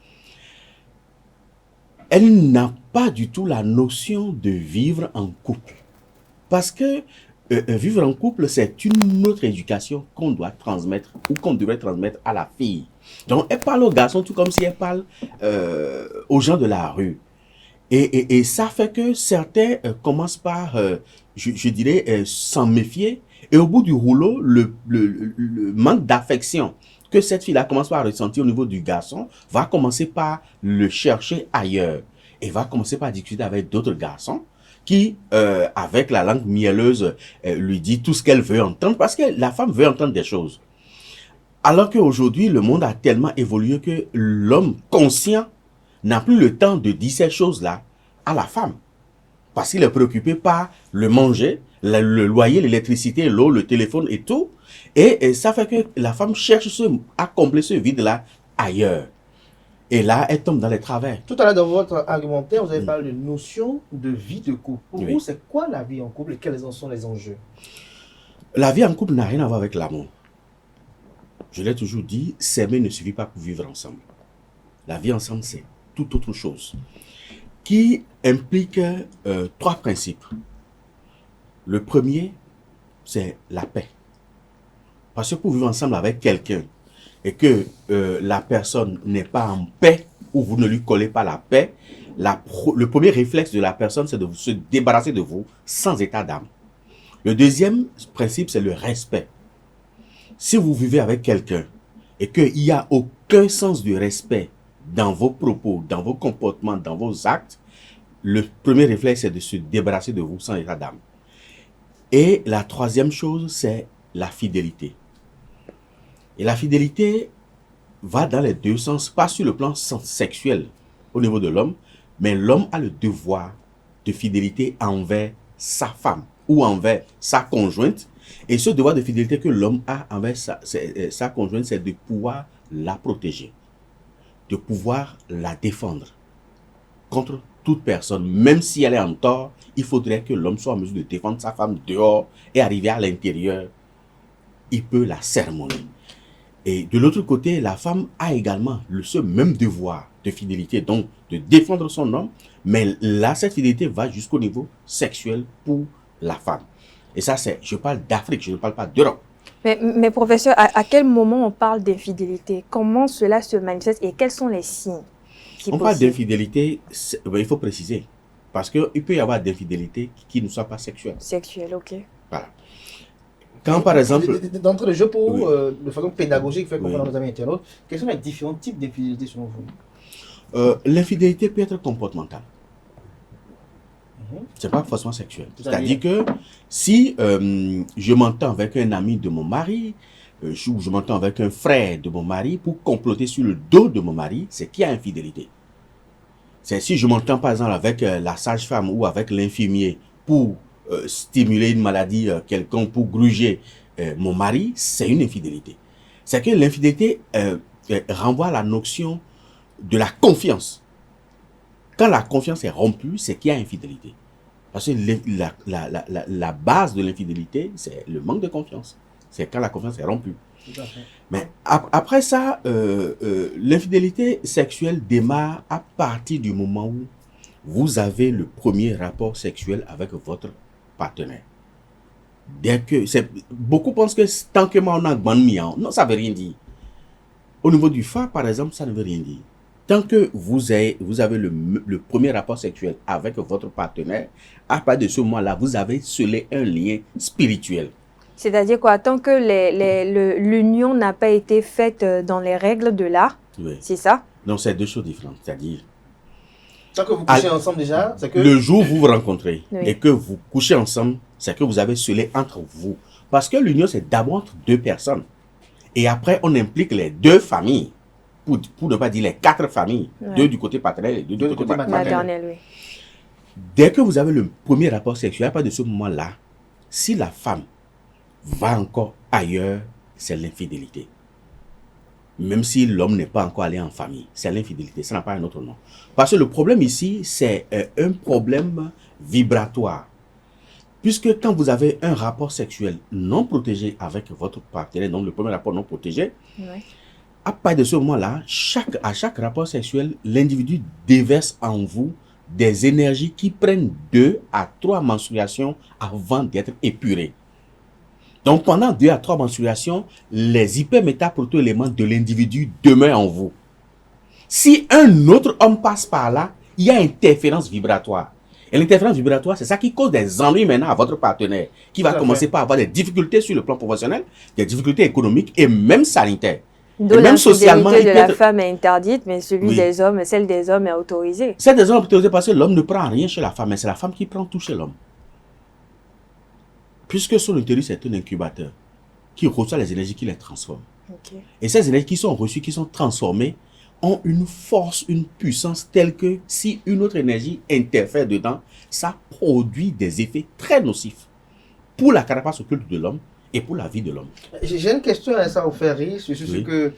elle n'a pas du tout la notion de vivre en couple. Parce que vivre en couple, c'est une autre éducation qu'on doit transmettre ou qu'on devrait transmettre à la fille. Donc, elle parle aux garçons tout comme si elle parle aux gens de la rue. Et ça fait que certains commencent par, je dirais, s'en méfier. Et au bout du rouleau, le manque d'affection que cette fille-là commence par ressentir au niveau du garçon va commencer par le chercher ailleurs. Et va commencer par discuter avec d'autres garçons qui, avec la langue mielleuse, lui dit tout ce qu'elle veut entendre. Parce que la femme veut entendre des choses. Alors qu'aujourd'hui, le monde a tellement évolué que l'homme conscient n'a plus le temps de dire ces choses-là à la femme. Parce qu'il est préoccupé par le manger, le loyer, l'électricité, l'eau, le téléphone et tout. Et ça fait que la femme cherche à combler ce vide-là ailleurs. Et là, elle tombe dans les travers. Tout à l'heure, dans votre argumentaire, vous avez parlé de notion de vie de couple. Pour vous, c'est quoi la vie en couple et quels en sont les enjeux? La vie en couple n'a rien à voir avec l'amour. Je l'ai toujours dit, s'aimer ne suffit pas pour vivre ensemble. La vie ensemble, c'est toute autre chose, qui implique 3 principes. Le premier, c'est la paix. Parce que pour vivre ensemble avec quelqu'un et que la personne n'est pas en paix ou vous ne lui collez pas la paix, le premier réflexe de la personne, c'est de se débarrasser de vous sans état d'âme. Le deuxième principe, c'est le respect. Si vous vivez avec quelqu'un et qu'il n'y a aucun sens de respect dans vos propos, dans vos comportements, dans vos actes, le premier réflexe, c'est de se débarrasser de vous sans état d'âme. Et la troisième chose, c'est la fidélité. Et la fidélité va dans les deux sens, pas sur le plan sexuel au niveau de l'homme, mais l'homme a le devoir de fidélité envers sa femme ou envers sa conjointe. Et ce devoir de fidélité que l'homme a envers sa conjointe, c'est de pouvoir la protéger, de pouvoir la défendre contre toute personne. Même si elle est en tort, il faudrait que l'homme soit en mesure de défendre sa femme dehors et arriver à l'intérieur, il peut la sermonner. Et de l'autre côté, la femme a également ce même devoir de fidélité, donc de défendre son homme, mais là, cette fidélité va jusqu'au niveau sexuel pour la femme. Et ça, je parle d'Afrique, je ne parle pas d'Europe. Mais professeur, à quel moment on parle d'infidélité? Comment cela se manifeste et quels sont les signes? On parle d'infidélité, il faut préciser. Parce qu'il peut y avoir d'infidélité qui ne soit pas sexuelle. Sexuelle, ok. Voilà. Quand par exemple... D'entrée de jeu pour, de façon pédagogique, faire comprendre à nos amis internautes, quels sont les différents types d'infidélité selon vous? L'infidélité peut être comportementale. C'est pas forcément sexuel. C'est-à-dire que si je m'entends avec un ami de mon mari, ou je m'entends avec un frère de mon mari pour comploter sur le dos de mon mari, c'est qu'il y a infidélité. C'est si je m'entends par exemple avec la sage-femme ou avec l'infirmier pour stimuler une maladie quelconque, pour gruger mon mari, c'est une infidélité. C'est que l'infidélité renvoie à la notion de la confiance. Quand la confiance est rompue, c'est qu'il y a infidélité. Parce que la base de l'infidélité, c'est le manque de confiance. C'est quand la confiance est rompue. Mais après ça, l'infidélité sexuelle démarre à partir du moment où vous avez le premier rapport sexuel avec votre partenaire. Dès que beaucoup pensent que tant que on a non, ça ne veut rien dire. Au niveau du phare, par exemple, ça ne veut rien dire. Tant que vous avez le premier rapport sexuel avec votre partenaire, à partir de ce moment-là, vous avez scellé un lien spirituel. C'est-à-dire quoi? Tant que l'union n'a pas été faite dans les règles de l'art, c'est ça? Donc, c'est deux choses différentes. C'est-à-dire... Tant que vous couchez ensemble déjà, c'est que... Le jour où vous vous rencontrez et que vous couchez ensemble, c'est que vous avez scellé entre vous. Parce que l'union, c'est d'abord entre deux personnes. Et après, on implique les deux familles. Pour ne pas dire les quatre familles. Deux du côté paternel et deux du côté maternel. Dès que vous avez le premier rapport sexuel, à partir de ce moment-là, si la femme va encore ailleurs, c'est l'infidélité. Même si l'homme n'est pas encore allé en famille, c'est l'infidélité, ça n'a pas un autre nom. Parce que le problème ici, c'est un problème vibratoire. Puisque quand vous avez un rapport sexuel non protégé avec votre partenaire, donc le premier rapport non protégé, à partir de ce moment-là, à chaque rapport sexuel, l'individu déverse en vous des énergies qui prennent 2 à 3 menstruations avant d'être épurées. Donc, pendant 2 à 3 menstruations, les hypermétaproto-éléments de l'individu demeurent en vous. Si un autre homme passe par là, il y a interférence vibratoire. Et l'interférence vibratoire, c'est ça qui cause des ennuis maintenant à votre partenaire, qui va commencer par avoir des difficultés sur le plan professionnel, des difficultés économiques et même sanitaires. Donc l'infidélité de la femme est interdite, mais celle des hommes est autorisée. Celle des hommes est autorisée parce que l'homme ne prend rien chez la femme, mais c'est la femme qui prend tout chez l'homme. Puisque son utérus est un incubateur qui reçoit les énergies qui les transforment. Et ces énergies qui sont reçues, qui sont transformées, ont une force, une puissance telle que si une autre énergie interfère dedans, ça produit des effets très nocifs pour la carapace occulte de l'homme et pour la vie de l'homme. J'ai une question à ça vous faire rire, sur ce que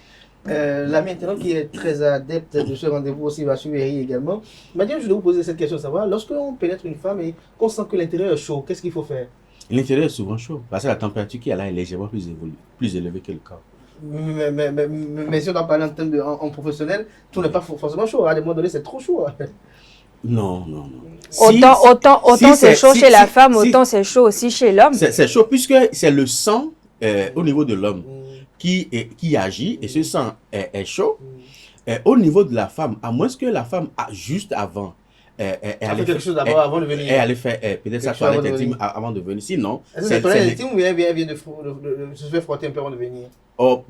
l'ami internaute qui est très adepte de ce rendez-vous aussi va suivre également. Maintenant, je vais vous poser cette question, savoir, lorsque l'on pénètre une femme et qu'on sent que l'intérieur est chaud, qu'est-ce qu'il faut faire? L'intérieur est souvent chaud, parce que la température qui est là est légèrement plus élevée que le corps. Mais si on en parle en termes en professionnel, tout n'est pas forcément chaud. À un moment donné, c'est trop chaud. Non. Autant c'est chaud chez la femme, autant c'est chaud aussi chez l'homme. C'est chaud puisque c'est le sang au niveau de l'homme qui agit et ce sang est chaud. Au niveau de la femme, à moins que la femme, juste avant, elle fait quelque chose d'abord avant de venir. Elle allait faire peut-être sa toilette intime avant de venir. Sinon, c'est la toilette intime ou elle vient de se faire frotter un peu avant de venir? Oh,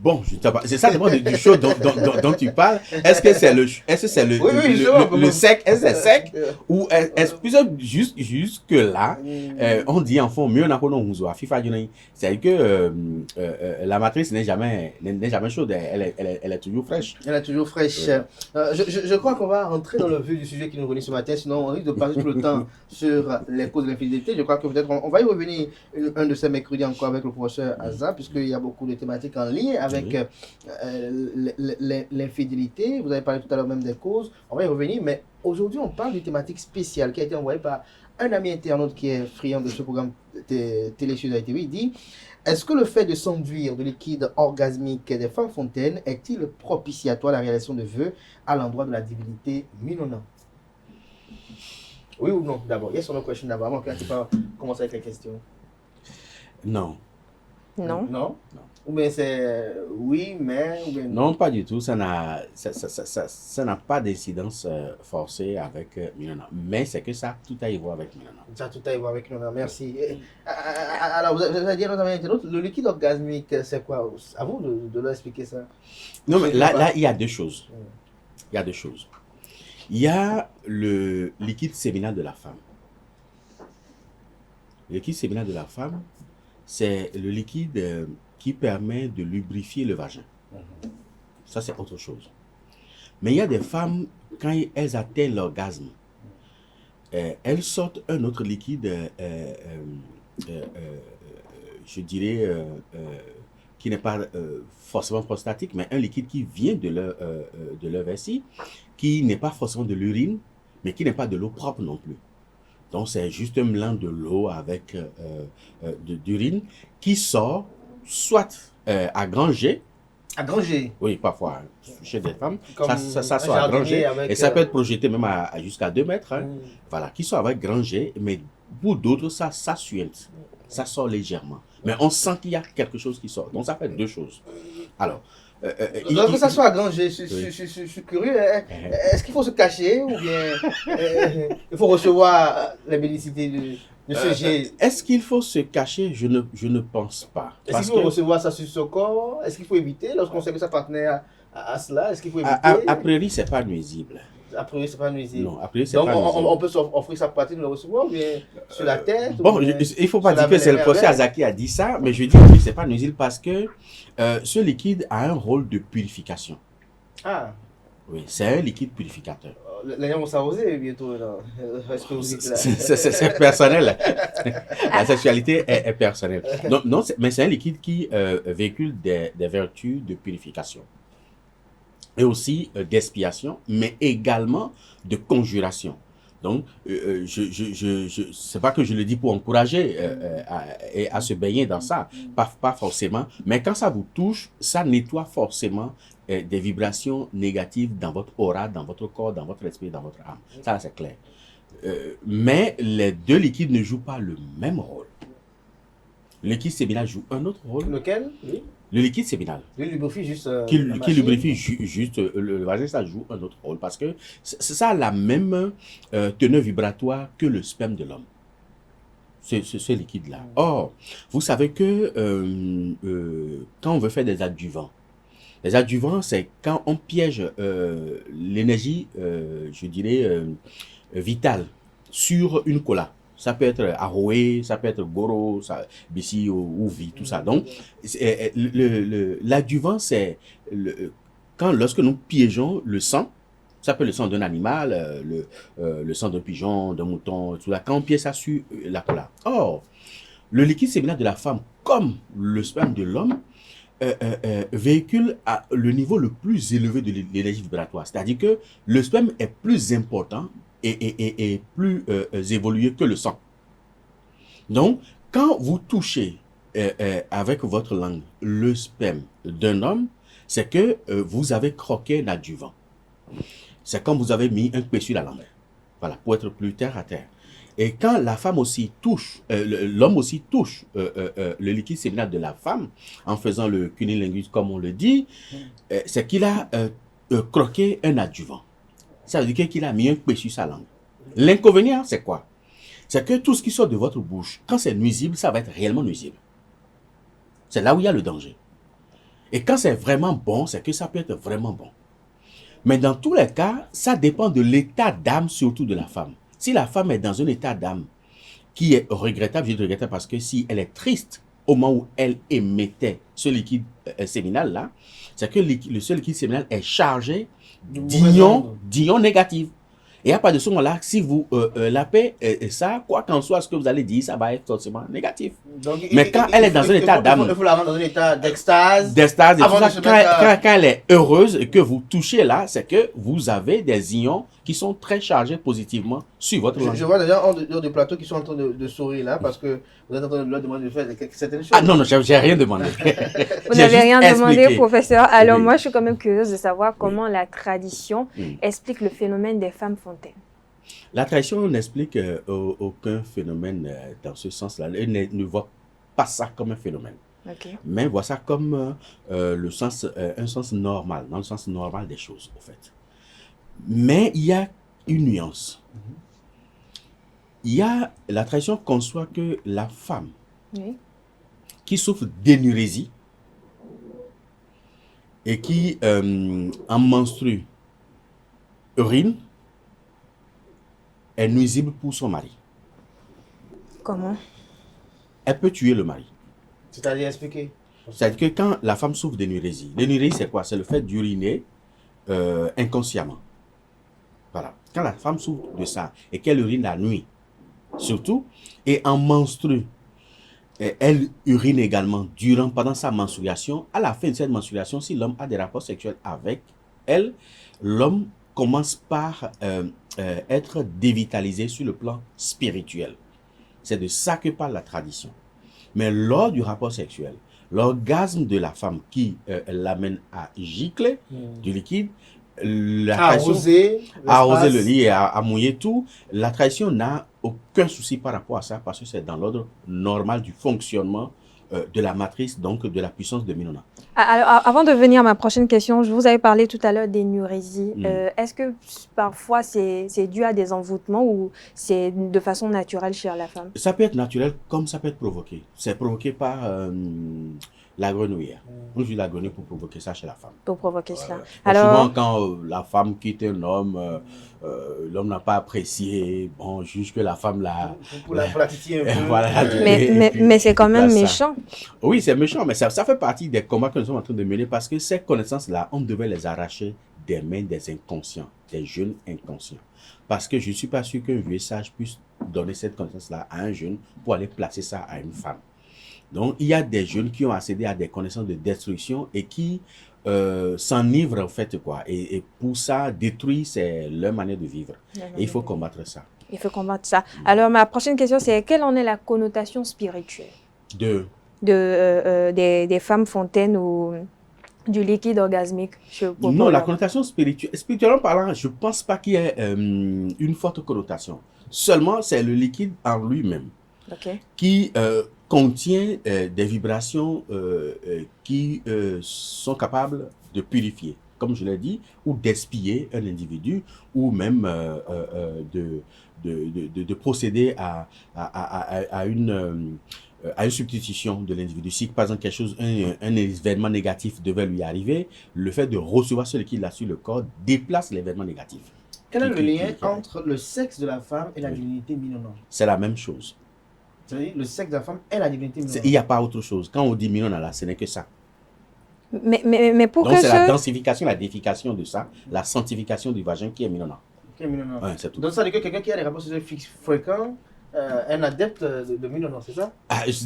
bon, c'est ça dépend du chaud dont tu parles. Est-ce que c'est le sec? Est-ce que c'est sec? Ou est-ce que jusque là, on dit en fond, mieux n'a pas de FIFA. C'est que la matrice n'est jamais chaude, elle est toujours fraîche. Elle est toujours fraîche. Je crois qu'on va rentrer dans le vif du sujet qui nous réunit ce matin, sinon on risque de passer tout le temps sur les causes de l'infidélité. Je crois que peut-être on va y revenir un de ces mercredis encore avec le professeur Aza, puisqu'il y a beaucoup de thématiques en lien avec l'infidélité. Vous avez parlé tout à l'heure même des causes. On va y revenir, mais aujourd'hui, on parle d'une thématique spéciale qui a été envoyée par un ami internaute qui est friand de ce programme télé sur ITV. Il dit: est-ce que le fait de s'enduire de liquide orgasmique des femmes fontaines est-il propitiatoire à la réalisation de vœux à l'endroit de la divinité Minona? Oui ou non? D'abord, yes or no question d'abord, avant qu'on commence avec les questions. Non. Non. Non. Ou bien c'est oui, mais... Ou bien Non, pas du tout. Ça n'a pas d'incidence forcée avec Minona. Mais c'est que ça a tout à y voir avec Minona. Ça a tout à y voir avec Minona, merci. Alors, vous avez dit notre internaute, le liquide orgasmique, c'est quoi? À vous de leur expliquer ça. Non, mais là, il y a deux choses. Il y a deux choses. Il y a le liquide séminal de la femme. Le liquide séminal de la femme, c'est le liquide qui permet de lubrifier le vagin. Ça, c'est autre chose. Mais il y a des femmes, quand elles atteignent l'orgasme, elles sortent un autre liquide, je dirais, qui n'est pas forcément prostatique, mais un liquide qui vient de leur vessie, qui n'est pas forcément de l'urine, mais qui n'est pas de l'eau propre non plus. Donc, c'est juste un mélange de l'eau avec d'urine qui sort soit à grand jet. À grand jet? Oui, parfois, chez des femmes. Comme Ça sort à grand jet. Et ça peut être projeté même jusqu'à 2 mètres. Hein. Voilà, qui sort avec grand jet. Mais pour d'autres, ça suinte. Ça sort légèrement. Mais on sent qu'il y a quelque chose qui sort. Donc, ça fait deux choses. Alors... que ça soit à grand jet, je suis curieux. Est-ce qu'il faut se cacher ou bien il faut recevoir la bénédicité de ce jet? Est-ce qu'il faut se cacher? Je ne pense pas. Est-ce qu'il faut recevoir ça sur son corps? Est-ce qu'il faut éviter lorsqu'on sait que sa partenaire a cela? Est-ce qu'il faut éviter? A priori, ce n'est pas nuisible. A priori, c'est pas nuisible. Non, a priori, c'est pas nuisible. Donc, on peut s'offrir sa pratique de le recevoir, ou bien sur la tête? Bon, il ne faut pas dire que c'est le professeur Azaki qui a dit ça, mais je dis que ce n'est pas nuisible parce que ce liquide a un rôle de purification. Ah. Oui, c'est un liquide purificateur. Les gens vont s'arroser bientôt, là. Est-ce que vous dites là? C'est personnel. La sexualité est personnelle. Non, mais c'est un liquide qui véhicule des vertus de purification. Et aussi d'expiation, mais également de conjuration. Donc, c'est pas que je le dis pour encourager à se baigner dans ça, pas forcément, mais quand ça vous touche, ça nettoie forcément des vibrations négatives dans votre aura, dans votre corps, dans votre esprit, dans votre âme. Ça, c'est clair. Mais les deux liquides ne jouent pas le même rôle. Le liquide séminal joue un autre rôle. Lequel? Oui. Le liquide séminal. Il lubrifie juste qui lubrifie juste le vagin, ça joue un autre rôle parce que ça a la même teneur vibratoire que le sperme de l'homme. Ce liquide-là. Or, vous savez que quand on veut faire des adjuvants, les adjuvants, c'est quand on piège l'énergie, je dirais, vitale sur une cola. Ça peut être Aroé, ça peut être Goro, Bissi ou Vi, tout ça. Donc, l'adjuvant, c'est lorsque nous piégeons le sang, ça peut être le sang d'un animal, le sang d'un pigeon, d'un mouton, tout ça. Quand on piège ça sur la cola. Or, le liquide séminal de la femme, comme le sperme de l'homme, véhicule à le niveau le plus élevé de l'énergie vibratoire. C'est-à-dire que le sperme est plus important et plus évolué que le sang. Donc, quand vous touchez avec votre langue le sperme d'un homme, c'est que vous avez croqué un adjuvant. C'est comme vous avez mis un pied sur la langue. Voilà, pour être plus terre à terre. Et quand la femme aussi touche, l'homme aussi touche le liquide séminal de la femme, en faisant le cunnilingus comme on le dit, c'est qu'il a croqué un adjuvant. Ça veut dire qu'il a mis un pied sur sa langue. L'inconvénient, c'est quoi? C'est que tout ce qui sort de votre bouche, quand c'est nuisible, ça va être réellement nuisible. C'est là où il y a le danger. Et quand c'est vraiment bon, c'est que ça peut être vraiment bon. Mais dans tous les cas, ça dépend de l'état d'âme, surtout de la femme. Si la femme est dans un état d'âme qui est regrettable, je dis regrettable parce que si elle est triste au moment où elle émettait ce liquide séminal-là, c'est que ce liquide séminal est chargé d'ions négatifs. Et à partir de ce moment-là, si vous lapez ça, quoi qu'en soit ce que vous allez dire, ça va être forcément négatif. Donc, mais quand elle est dans un état d'âme, il faut la rendre dans un état d'extase. D'extase, quand elle est heureuse et que vous touchez là, c'est que vous avez des ions qui sont très chargés positivement sur votre langue. Je vois déjà en dehors du plateau qui sont en train de sourire là parce que vous êtes en train de leur demander de faire certaines choses. Ah non, j'ai rien demandé. Vous n'avez rien demandé, professeur. Alors moi, je suis quand même curieuse de savoir comment la tradition explique le phénomène des femmes fontaines. La tradition n'explique aucun phénomène dans ce sens-là. Elle ne voit pas ça comme un phénomène. Okay. Mais vois ça comme un sens normal, dans le sens normal des choses, au fait. Mais il y a une nuance. Il y a la tradition conçoit que la femme qui souffre d'énurésie et qui en menstrue urine est nuisible pour son mari. Comment? Elle peut tuer le mari. C'est-à-dire expliquer. C'est-à-dire que quand la femme souffre d'énurésie, l'énurésie c'est quoi? C'est le fait d'uriner inconsciemment. Voilà. Quand la femme souffre de ça et qu'elle urine la nuit, surtout, et en menstrue, elle urine également pendant sa menstruation. À la fin de cette menstruation, si l'homme a des rapports sexuels avec elle, l'homme commence par être dévitalisé sur le plan spirituel. C'est de ça que parle la tradition. Mais lors du rapport sexuel, l'orgasme de la femme qui l'amène à gicler du liquide, arroser le lit et à mouiller tout, la tradition n'a aucun souci par rapport à ça parce que c'est dans l'ordre normal du fonctionnement de la matrice, donc de la puissance de Minona. Alors, avant de venir à ma prochaine question, je vous avais parlé tout à l'heure d'énurésie. Est-ce que parfois c'est dû à des envoûtements ou c'est de façon naturelle chez la femme? Ça peut être naturel comme ça peut être provoqué. C'est provoqué par la grenouillère. On utilise la grenouille pour provoquer ça chez la femme. Pour provoquer cela. Alors, souvent, quand la femme quitte un homme, l'homme n'a pas apprécié, bon, juge que la femme l'a... Pour la titiller un peu. Voilà, mais c'est quand même méchant. Oui, c'est méchant, mais ça fait partie des combats que nous sommes en train de mener parce que ces connaissances-là, on devait les arracher des mains des inconscients, des jeunes inconscients. Parce que je ne suis pas sûr qu'un vieux sage puisse donner cette connaissance-là à un jeune pour aller placer ça à une femme. Donc, il y a des jeunes qui ont accédé à des connaissances de destruction et qui s'enivrent en fait, quoi. Et pour ça, détruire, c'est leur manière de vivre. Et il faut combattre ça. Il faut combattre ça. Alors, ma prochaine question, c'est quelle en est la connotation spirituelle des femmes fontaines ou du liquide orgasmique? Non, la connotation spirituelle, spirituellement parlant, je ne pense pas qu'il y ait une forte connotation. Seulement, c'est le liquide en lui-même qui contient des vibrations qui sont capables de purifier, comme je l'ai dit, ou d'expier un individu, ou même de procéder à une substitution de l'individu. Si par exemple quelque chose, un événement négatif devait lui arriver, le fait de recevoir ce liquide là sur le corps déplace l'événement négatif. Quel est le lien entre le sexe de la femme et la divinité Minona? C'est la même chose. C'est-à-dire le sexe de la femme et la divinité Minona. Il n'y a pas autre chose. Quand on dit Minona là, ce n'est que ça. Mais pour donc c'est la densification, la déification de ça, la sanctification du vagin qui est Minona. Minona. Ouais, c'est tout. Donc ça veut dire que quelqu'un qui a des rapports sexuels fréquents, un adepte de Minona, c'est ça?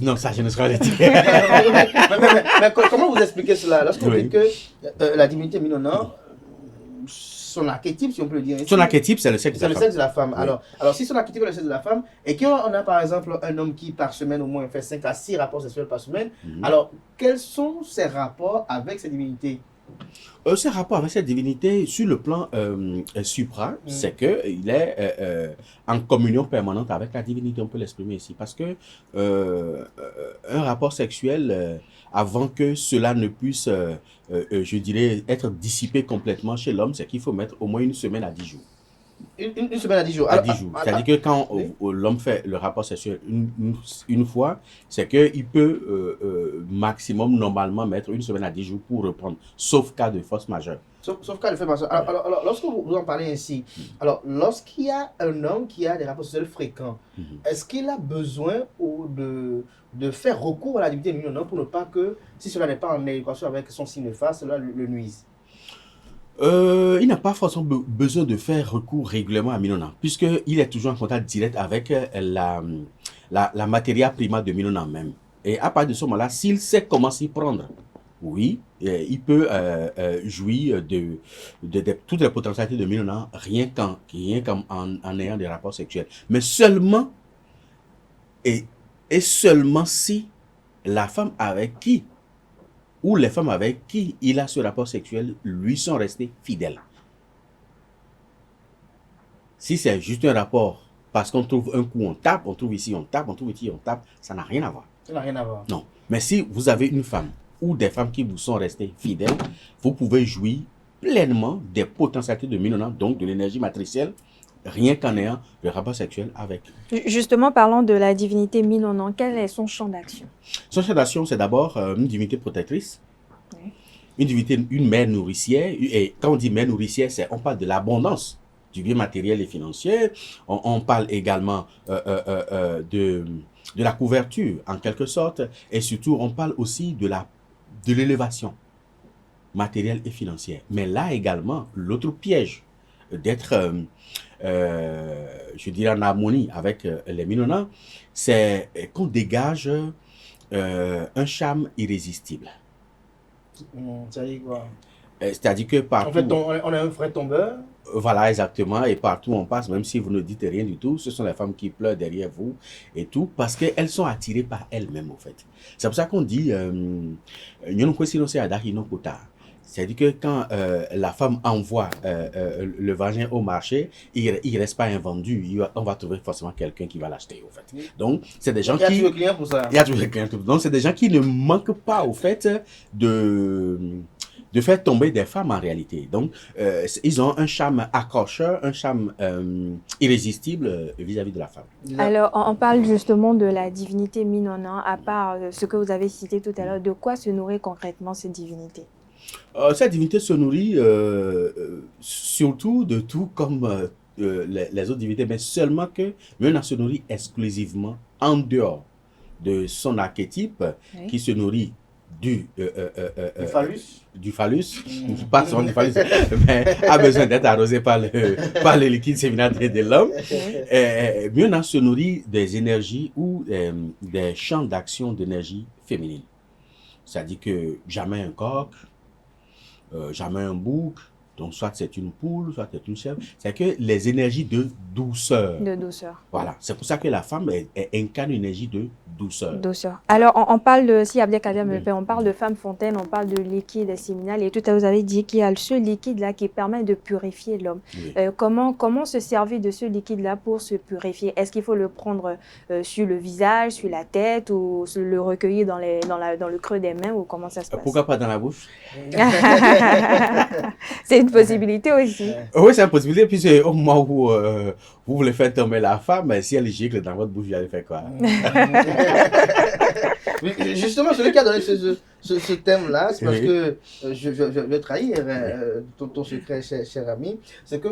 Non, ça je ne saurais pas le dire. mais comment vous expliquez cela? Lorsqu'on dit que la divinité Minona, son archétype, si on peut le dire ainsi. Son archétype, c'est le sexe de la femme. C'est le sexe de la femme. Oui. Alors, si son archétype est le sexe de la femme, et qu'on a par exemple un homme qui par semaine au moins fait 5 à 6 rapports sexuels par semaine, alors quels sont ses rapports avec ces divinités? Ces rapports avec cette divinité, sur le plan supra, c'est qu'il est en communion permanente avec la divinité, on peut l'exprimer ici. Parce que un rapport sexuel, avant que cela ne puisse, je dirais, être dissipé complètement chez l'homme, c'est qu'il faut mettre au moins une semaine à 10 jours. Une semaine à 10 jours. À 10 jours. C'est-à-dire que quand l'homme fait le rapport sexuel une fois, c'est qu'il peut maximum normalement mettre une semaine à 10 jours pour reprendre, sauf cas de force majeure. Sauf cas de force majeure. Alors lorsque vous en parlez ainsi, alors lorsqu'il y a un homme qui a des rapports sexuels fréquents, est-ce qu'il a besoin de faire recours à la divinité Minona pour ne pas que, si cela n'est pas en équation avec son signe face, cela le nuise? Il n'a pas forcément besoin de faire recours régulièrement à Minona, puisqu'il est toujours en contact direct avec la matière prima de Minona même. Et à partir de ce moment-là, s'il sait comment s'y prendre, oui, il peut jouir de toutes les potentialités de Minona rien qu'en ayant des rapports sexuels. Mais seulement, et seulement si la femme avec qui ou les femmes avec qui il a ce rapport sexuel lui sont restées fidèles. Si c'est juste un rapport, parce qu'on trouve un coup, on tape, on trouve ici, on tape, on trouve ici, on tape, ça n'a rien à voir. Ça n'a rien à voir. Non. Mais si vous avez une femme ou des femmes qui vous sont restées fidèles, vous pouvez jouir pleinement des potentialités de Minona, donc de l'énergie matricielle, rien qu'en ayant le rapport sexuel avec. Justement, parlant de la divinité Minonan, quel est son champ d'action? Son champ d'action, c'est d'abord une divinité protectrice, une divinité, une mère nourricière. Et quand on dit mère nourricière, on parle de l'abondance du bien matériel et financier. On parle également de la couverture, en quelque sorte. Et surtout, on parle aussi de l'élévation matérielle et financière. Mais là également, l'autre piège d'être, je dirais, en harmonie avec les Minonans, c'est qu'on dégage un charme irrésistible. C'est-à-dire quoi? C'est-à-dire que partout... En fait, on est un vrai tombeur. Voilà, exactement. Et partout on passe, même si vous ne dites rien du tout, ce sont les femmes qui pleurent derrière vous et tout, parce qu'elles sont attirées par elles-mêmes, en fait. C'est pour ça qu'on dit... C'est-à-dire que quand la femme envoie le vagin au marché, il ne reste pas invendu. On va trouver forcément quelqu'un qui va l'acheter, au fait. Donc, c'est des gens qui... Il y a toujours le client pour ça. Il y a toujours le client. Donc, c'est des gens qui ne manquent pas, au fait, de faire tomber des femmes en réalité. Donc, ils ont un charme accrocheur, un charme irrésistible vis-à-vis de la femme. Alors, on parle justement de la divinité Minonan, à part ce que vous avez cité tout à l'heure. De quoi se nourrit concrètement cette divinité? Cette divinité se nourrit surtout de tout comme les autres divinités, mais seulement que Minonan se nourrit exclusivement en dehors de son archétype, oui, qui se nourrit du phallus. Du phallus, pas seulement du phallus, mais a besoin d'être arrosé par le liquide séminal de l'homme. Minonan se nourrit des énergies ou des champs d'action d'énergie féminine. C'est-à-dire que jamais un coq, jamais un bouc, donc soit c'est une poule, soit c'est une chèvre. C'est que les énergies de douceur. De douceur. Voilà, c'est pour ça que la femme incarne une énergie de douceur. Douceur. Alors, on parle de, si Abdelkader me le fait, on parle de femme fontaine, on parle de liquide séminal, et tout à l'heure vous avez dit qu'il y a ce liquide-là qui permet de purifier l'homme. Oui. Comment se servir de ce liquide-là pour se purifier? Est-ce qu'il faut le prendre sur le visage, sur la tête, ou le recueillir dans le creux des mains, ou comment ça se passe? Pourquoi pas dans la bouche? C'est une possibilité aussi. Oui, c'est une possibilité, puisque au moment où vous voulez faire tomber la femme, si elle gicle dans votre bouche, vous allez faire quoi? Justement, celui qui a donné ce thème-là, c'est parce que je vais trahir ton secret, cher ami, c'est que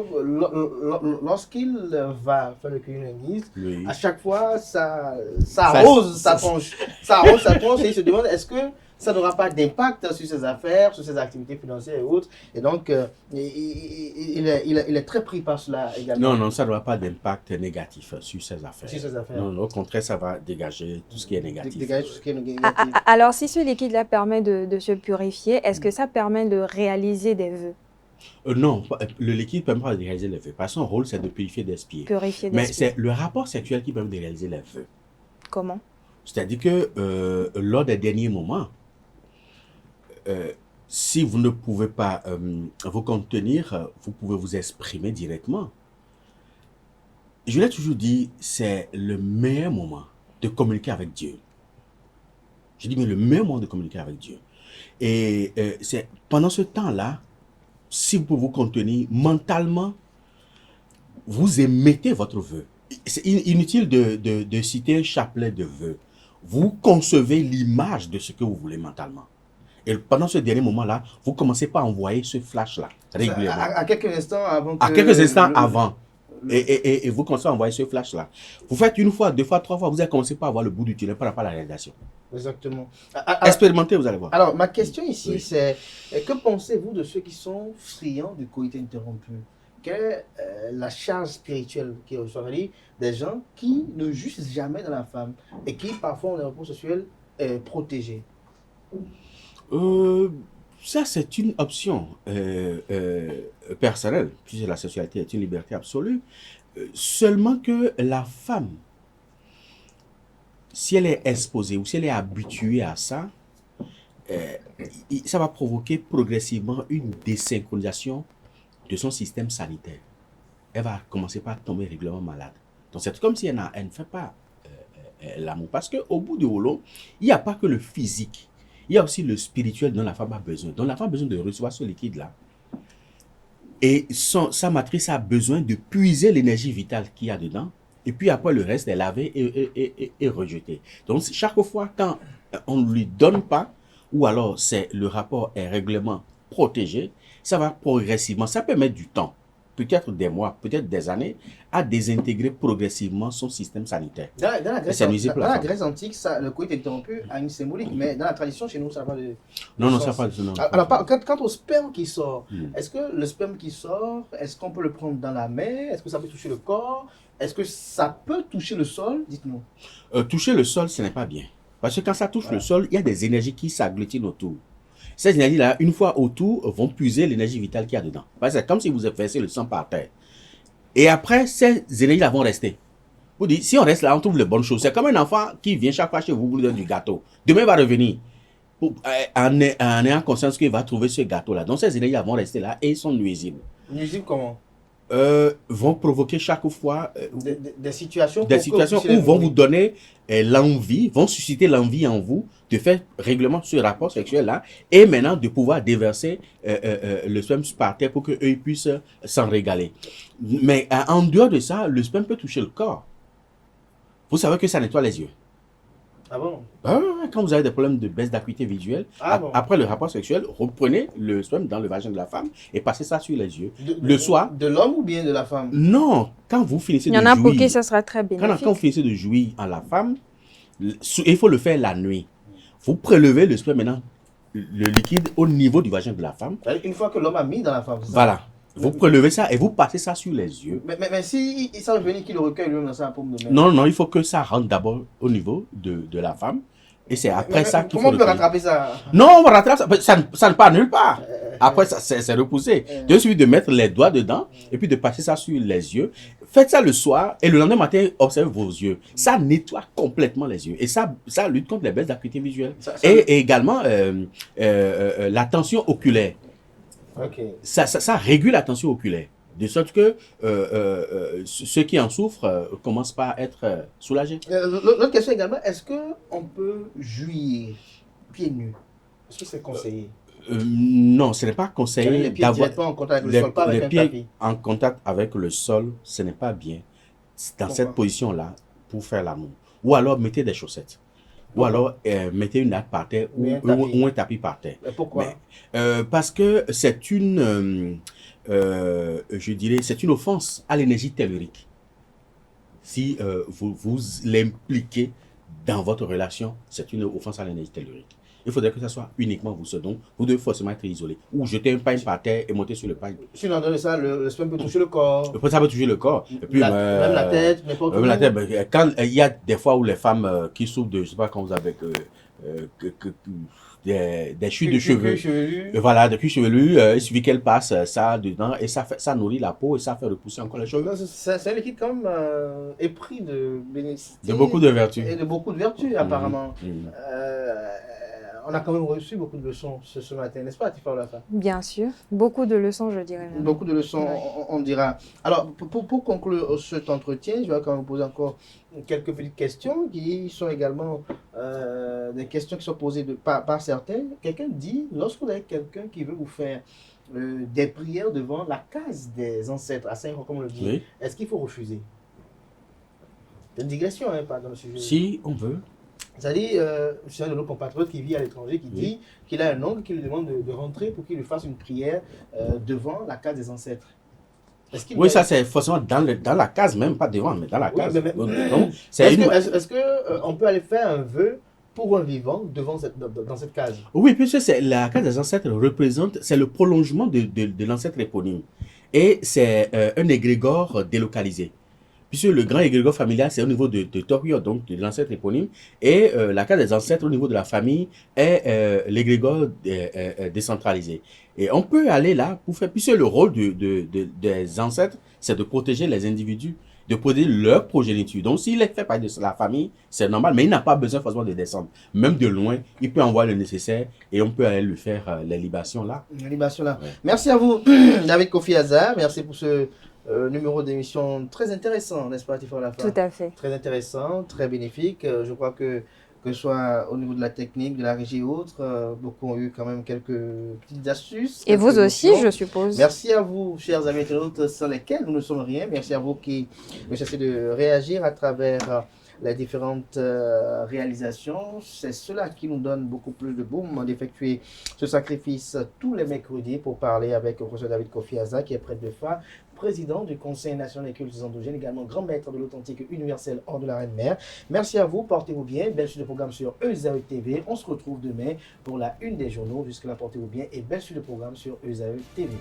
lorsqu'il va faire le cueillir oui, à chaque fois, ça arrose sa tronche. Ça arrose sa tronche et il se demande est-ce que ça n'aura pas d'impact sur ses affaires, sur ses activités financières et autres. Et donc, il est très pris par cela également. Non, ça n'aura pas d'impact négatif sur ses affaires. Sur ses affaires. Non, au contraire, ça va dégager tout ce qui est négatif. Dégager tout ce qui est négatif. Alors, si ce liquide-là permet de se purifier, est-ce que ça permet de réaliser des vœux? Non, le liquide ne permet pas de réaliser les vœux. Parce que son rôle, c'est de purifier d'esprit. Mais c'est le rapport sexuel qui permet de réaliser les vœux. Comment? C'est-à-dire que lors des derniers moments, si vous ne pouvez pas vous contenir, vous pouvez vous exprimer directement. Je l'ai toujours dit, c'est le meilleur moment de communiquer avec Dieu. Je dis, mais le meilleur moment de communiquer avec Dieu. Et c'est pendant ce temps-là, si vous pouvez vous contenir mentalement, vous émettez votre vœu. C'est inutile de citer un chapelet de vœux. Vous concevez l'image de ce que vous voulez mentalement. Et pendant ce dernier moment-là, vous commencez par envoyer ce flash-là régulièrement. À quelques instants avant. À quelques instants avant. Et vous commencez à envoyer ce flash-là. Vous faites une fois, deux fois, trois fois, vous allez commencer par avoir le bout du tunnel par rapport à la réalisation. Exactement. Expérimentez, vous allez voir. Alors, ma question ici, oui, c'est que pensez-vous de ceux qui sont friands du coït interrompu? Quelle est la charge spirituelle qui reçoivent des gens qui ne jugent jamais dans la femme et qui parfois ont des rapports sexuels protégés? Ça, c'est une option personnelle, puisque la sexualité est une liberté absolue. Seulement que la femme, si elle est exposée ou si elle est habituée à ça, ça va provoquer progressivement une désynchronisation de son système sanitaire. Elle va commencer par tomber régulièrement malade. Donc, c'est comme si elle ne fait pas l'amour. Parce qu'au bout du rouleau, il n'y a pas que le physique. Il y a aussi le spirituel dont la femme a besoin. Donc la femme a besoin de recevoir ce liquide-là. Et sa matrice a besoin de puiser l'énergie vitale qu'il y a dedans. Et puis après, le reste est lavé et rejeté. Donc chaque fois, quand on ne lui donne pas, ou alors le rapport est règlement protégé, ça va progressivement, ça peut mettre du temps, peut-être des mois, peut-être des années, à désintégrer progressivement son système sanitaire. Dans la Grèce antique, le coït est interrompu a une symbolique, mais dans la tradition, chez nous, ça n'a pas de Non, sens. ça n'a pas de sens. Alors, quant au sperme qui sort, est-ce que le sperme qui sort, est-ce qu'on peut le prendre dans la main? Est-ce que ça peut toucher le corps? Est-ce que ça peut toucher le sol? Dites-nous. Toucher le sol, ce n'est pas bien. Parce que quand ça touche le sol, il y a des énergies qui s'agglutinent autour. Ces énergies-là, une fois autour, vont puiser l'énergie vitale qu'il y a dedans. C'est comme si vous versez le sang par terre. Et après, ces énergies-là vont rester. Vous dites, si on reste là, on trouve les bonnes choses. C'est comme un enfant qui vient chaque fois chez vous, vous lui donne du gâteau. Demain, il va revenir en ayant conscience qu'il va trouver ce gâteau-là. Donc, ces énergies-là vont rester là et ils sont nuisibles. Nuisibles comment? Vont provoquer chaque fois des situations où vont vous donner l'envie, vont susciter l'envie en vous de faire règlement ce rapport sexuel-là et maintenant de pouvoir déverser le sperme par terre pour qu'eux puissent s'en régaler. Mais en dehors de ça, le sperme peut toucher le corps. Vous savez que ça nettoie les yeux. Ah bon? Quand vous avez des problèmes de baisse d'acuité visuelle, après le rapport sexuel, reprenez le sperme dans le vagin de la femme et passez ça sur les yeux. Le soir. De l'homme ou bien de la femme? Non, quand vous finissez de jouir. Il y en a pour qui ça sera très bénéfique. Quand vous finissez de jouir en la femme, il faut le faire la nuit. Vous prélevez le sperme maintenant, le liquide au niveau du vagin de la femme. Une fois que l'homme a mis dans la femme. Voilà. Vous prélevez ça et vous passez ça sur les yeux. Mais si ça veut venir qu'il le recueille lui-même dans sa paume de main. Non, il faut que ça rentre d'abord au niveau de la femme. Et c'est après ça qu'il faut. Comment on peut rattraper ça? Non, on rattrape ça. Ça ne part nulle part. Après, c'est repoussé. Il suffit de mettre les doigts dedans et puis de passer ça sur les yeux. Faites ça le soir et le lendemain matin, observez vos yeux. Ça nettoie complètement les yeux. Et ça lutte contre les baisses d'acuité visuelle. Et également la tension oculaire. Okay. Ça régule la tension oculaire. De sorte que ceux qui en souffrent commencent par être soulagés. L'autre question également, est-ce qu'on peut jouir pieds nus? Est-ce que c'est conseillé? Non, ce n'est pas conseillé d'avoir en contact avec le sol, pas avec un tapis. En contact avec le sol, ce n'est pas bien. Dans cette position-là, pour faire l'amour. Ou alors mettez des chaussettes. Ou alors mettez une natte par terre ou un tapis par terre. Mais pourquoi? Parce que c'est une, je dirais, c'est une offense à l'énergie tellurique. Si vous l'impliquez dans votre relation, c'est une offense à l'énergie tellurique. Il faudrait que ça soit uniquement vous seul. Donc, vous devez forcément être isolé. Ou jeter un pain par terre et monter sur le pain. Si on donne ça, le sperme peut toucher le corps. Ça peut toucher le corps. Et puis, même la tête, n'importe où. Même la tête. Quand il y a des fois où les femmes qui souffrent de, je ne sais pas quand vous avez des chutes de cheveux. Voilà, des culs chevelus. Il suffit qu'elle passe ça dedans et ça nourrit la peau et ça fait repousser encore les cheveux. C'est un liquide quand même épris de bénéfices. De beaucoup de vertus. Et de beaucoup de vertus, apparemment. On a quand même reçu beaucoup de leçons ce matin, n'est-ce pas, Tifa Olafa? Bien sûr. Beaucoup de leçons, je dirais même. Beaucoup de leçons, ouais. on dira. Alors, pour conclure cet entretien, je vais quand même vous poser encore quelques petites questions qui sont également des questions qui sont posées par certains. Quelqu'un dit, lorsque vous avez quelqu'un qui veut vous faire des prières devant la case des ancêtres, à Saint-Roch, comme on le dit, oui. Est-ce qu'il faut refuser? C'est une digression, hein, pas dans le sujet. Si on veut. C'est-à-dire, c'est un de nos compatriotes qui vit à l'étranger qui dit qu'il a un oncle qui lui demande de rentrer pour qu'il lui fasse une prière devant la case des ancêtres. Oui, ça c'est forcément dans la case, même pas devant, mais dans la case. Est-ce qu'on peut aller faire un vœu pour un vivant dans cette case? Oui, puisque la case des ancêtres représente, c'est le prolongement de l'ancêtre éponyme. Et c'est un égrégore délocalisé. Puisque le grand égrégore familial, c'est au niveau de Tokyo, donc de l'ancêtre éponyme, et la case des ancêtres au niveau de la famille est l'égrégore décentralisé. Et on peut aller là pour faire, puisque le rôle des ancêtres, c'est de protéger les individus, de protéger leur progéniture. Donc s'il est fait par de la famille, c'est normal, mais il n'a pas besoin forcément de descendre. Même de loin, il peut envoyer le nécessaire et on peut aller lui faire les libations là. Les libations là. Ouais. Merci à vous, David Kofi Azar, merci pour ce numéro d'émission très intéressant, n'est-ce pas, Tifa Lafa? Tout à fait. Très intéressant, très bénéfique. Je crois que ce soit au niveau de la technique, de la régie et autres, beaucoup ont eu quand même quelques petites astuces. Et vous aussi, je suppose. Merci à vous, chers amis internautes, sans lesquels nous ne sommes rien. Merci à vous qui cherchez de réagir à travers les différentes réalisations. C'est cela qui nous donne beaucoup plus de boom d'effectuer ce sacrifice tous les mercredis pour parler avec le professeur David Kofi Aza, qui est prêtre de foi, président du Conseil national des cultes endogènes, également grand maître de l'authentique universel hors de la Reine-Mère. Merci à vous, portez-vous bien. Belle suite de programme sur ESAE TV. On se retrouve demain pour la une des journaux. Jusque-là, portez-vous bien et belle suite de programme sur ESAE TV.